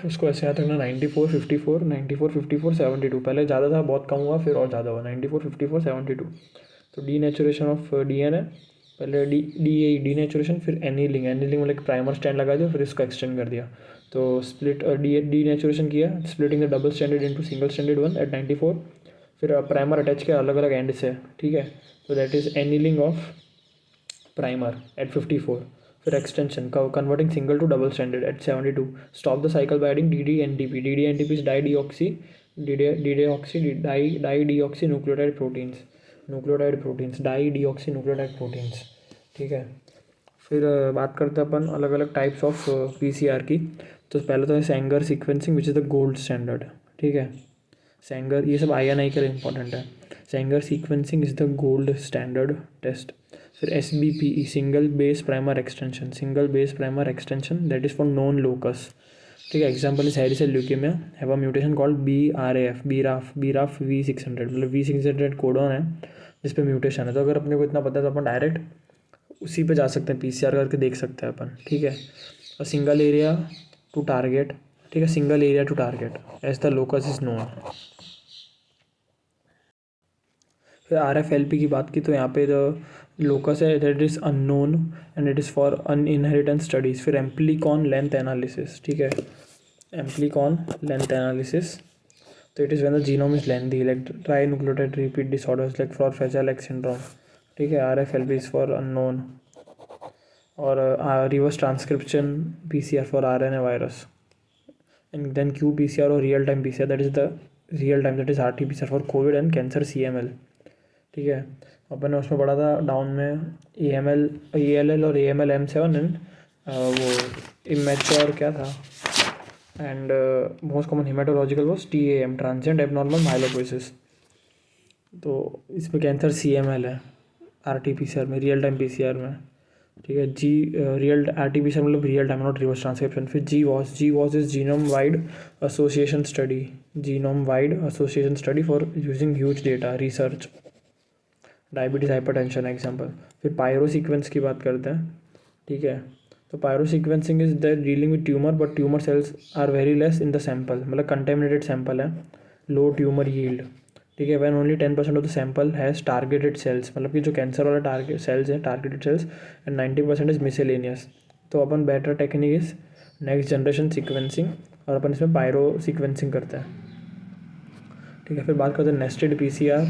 उसको ऐसे याद रखना 94 54 94 54 72, पहले ज़्यादा था बहुत कम हुआ फिर और ज़्यादा हुआ 94 54 72। तो डीनेचुरेशन ऑफ DNA, पहले डी नेचुरेशन, फिर एनीलिंग, एनीलिंग मतलब प्राइमर स्टैंड लगा दिया फिर इसको एक्सटेंड कर दिया, तो स्प्लिट डी नेचुरेशन किया, splitting the double standard into single standard one at 94, फिर प्राइमर अटैच किया अलग अलग एंड से, ठीक है, तो that is annealing of primer at 54, फिर extension converting single to double standard at 72, stop the cycle by adding DDNTP is dideoxy nucleotide proteins dideoxy nucleotide proteins, ठीक है। फिर बात करते हैं अपन अलग अलग टाइप्स ऑफ PCR की, तो पहले तो है Sanger sequencing which is the gold standard, ठीक है, सेंगर, ये सब INI के लिए इंपॉर्टेंट है, Sanger sequencing is the gold standard test. फिर SBPE single base primer extension that is for known locus, ठीक है, example is hairy cell leukemia have a mutation called BRAF V600, मतलब V600 कोडॉन है जिस पे mutation है, तो अगर अपने को इतना पता है तो अपन डायरेक्ट उसी पे जा सकते हैं, PCR करके देख सकते हैं अपन, ठीक है। और सिंगल एरिया टू टारगेट, ठीक है, single area to target as the locus is known. फिर RFLP की बात की तो यहाँ पे जो लोकस है that is unknown and it is for an inheritance studies. फिर एम्प्लीकॉन लेंथ एनालिसिस, ठीक है, एम्प्लीकॉन लेंथ एनालिसिस, तो it is when the genome is lengthy like tri nucleotide repeat disorders like for fragile X syndrome, ठीक है, RFLP is for unknown. और reverse transcription PCR for RNA virus, and then qPCR or real time PCR that is the real time that is RT-PCR for Covid and cancer CML, ठीक है। अपन ने उसमें पढ़ा था down में ALL और AML M7 and वो immature क्या था, and most common haematological was TAM transient abnormal myelopoiesis, तो इसमें कैंसर CML है RT-PCR में, रियल टाइम PCR में, ठीक है। रियल RT-PCR मतलब real time not reverse transcription. फिर GWAS is genome wide association study for using huge data research, diabetes hypertension example. फिर पायरो सीक्वेंस की बात करते हैं, ठीक है, तो pyrosequencing is the dealing with tumor but tumor cells are very less in the sample, मतलब contaminated sample है, लो ट्यूमर यील्ड, ठीक है, when only 10% of the sample has targeted cells, मतलब कि जो कैंसर वाला टारगेट सेल्स हैं targeted cells, and 90% is miscellaneous. तो अपन better technique is next generation sequencing, और अपन इसमें पायरो सीक्वेंसिंग करते हैं, ठीक है। फिर बात करते हैं nested PCR,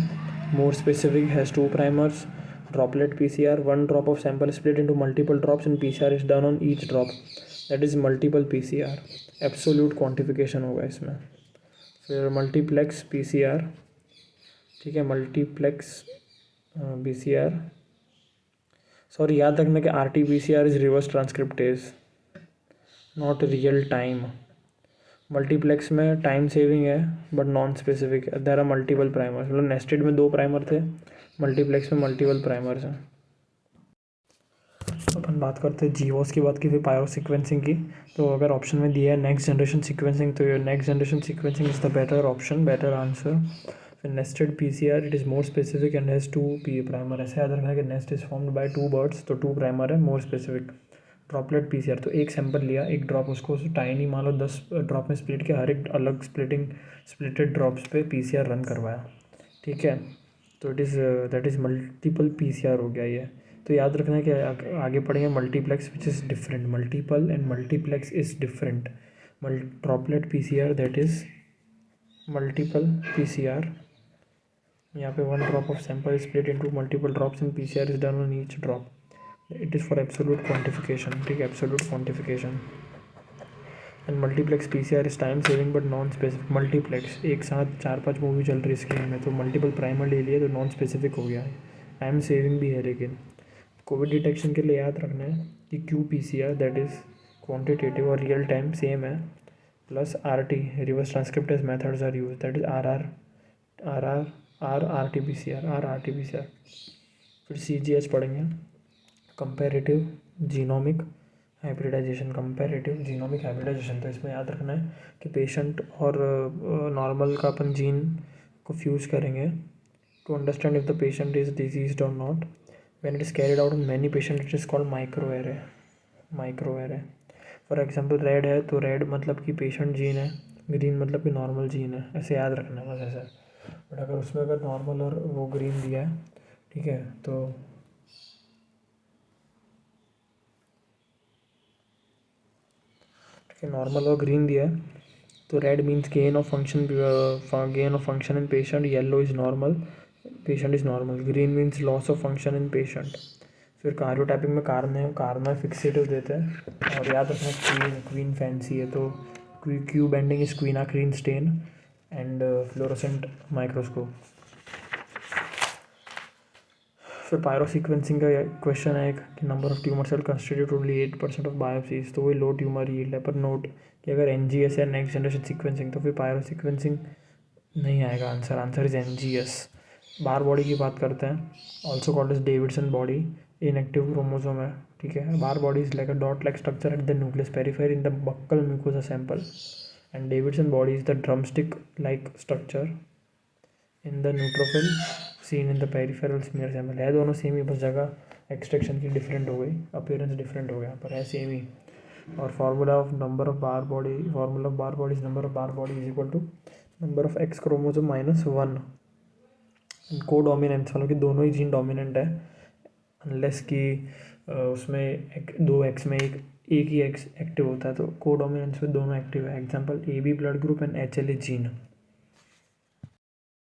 more specific, has two primers. Droplet PCR, one drop of sample split into multiple drops and PCR is done on each drop, that is multiple PCR, absolute quantification होगा इसमें। फिर मल्टीप्लेक्स PCR, ठीक है, multiplex PCR, sorry याद रखना कि RT-PCR is reverse transcriptase not real time. Multiplex में time saving है but non specific, there are multiple primers, मतलब नेस्टेड में 2 प्राइमर थे, मल्टीप्लेक्स में मल्टीपल प्राइमर्स हैं। अपन बात करते हैं GWAS की बात की, फिर पायरो सीक्वेंसिंग की, तो अगर ऑप्शन में दिया है नेक्स्ट जनरेशन सीक्वेंसिंग, तो ये next generation sequencing is the better option, better answer. फिर nested PCR it is more specific and has 2 primer, ऐसे याद रखना है कि nest is formed by 2 birds, तो 2 प्राइमर है, मोर स्पेसिफिक। ड्रॉपलेट PCR, तो एक सैंपल लिया, एक ड्रॉप उसको टाइनी मान लो 10 ड्रॉप में स्प्लिट किया, हर एक अलग स्प्लिटेड ड्रॉप्स पे PCR रन करवाया, ठीक है, तो it is that is multiple PCR हो गया ये। तो याद रखना है कि आगे पढ़ेंगे multiplex which is different, multiple and multiplex is different. Droplet PCR that is multiple PCR. यहाँ पे 1 drop of sample is split into multiple drops and PCR is done on each drop. It is for absolute quantification, ठीक है, absolute quantification. And multiplex PCR is time saving but non specific. Multiplex एक साथ 4-5 movie चल रही screen में, तो multiple primer ले लिए तो नॉन स्पेसिफिक हो गया है, टाइम सेविंग भी है। लेकिन कोविड डिटेक्शन के लिए याद रखना है कि Q PCR that is quantitative और रियल टाइम सेम है, plus RT reverse transcriptase methods are use that is RRT-PCR। फिर CGH पढ़ेंगे, comparative genomic hybridization, comparative genomic hybridization. तो इसमें याद रखना है कि पेशेंट और नॉर्मल का अपन जीन को फ्यूज़ करेंगे to understand if the patient is diseased or not. When it is carried out on many patient it is called microarray. For example red है तो रेड मतलब कि पेशेंट जीन है, ग्रीन मतलब कि नॉर्मल जीन है, ऐसे याद रखना है बस ऐसे। बट अगर उसमें अगर नॉर्मल और वो ग्रीन दिया है, ठीक है, तो नॉर्मल और ग्रीन दिया है तो red means gain of function in patient, yellow is normal, patient is normal, green means loss of function in patient. फिर कार्योटाइपिंग में कार्ना फिक्सेटिव देते हैं। और याद रखना क्वीन फैंसी है तो Q banding is quinacrine stain and fluorescent microscope. फिर पायरो सीक्वेंसिंग का क्वेश्चन है एक कि number of tumour cell constitute only 8% of biopsies, तो वही लो ट्यूमर यील्ड है। पर नोट कि अगर NGS है नेक्स्ट जनरेशन सीक्वेंसिंग तो फिर पायरो सीक्वेंसिंग नहीं आएगा answer is NGS। Barr body की बात करते हैं, also called as Davidson body, inactive chromosome है, ठीक है। Barr body is like a dot like structure at the nucleus periphery in the buccal mucosa sample, and Davidson body is the drumstick like structure in the neutrophil seen in the peripheral smear sample. है दोनों same ही, बस जगह extraction की different हो गई, appearance different हो गया, पर है सेम ही। और formula of Barr body is number of Barr body is equal to number of X chromosome minus 1। Codominance मतलब कि दोनों ही जीन डोमिनेंट है, अनलेस कि उसमें 2 X में एक ही X एक्टिव होता है, तो को डोमिनेंस में दोनों एक्टिव है। Example AB blood group and HLA gene.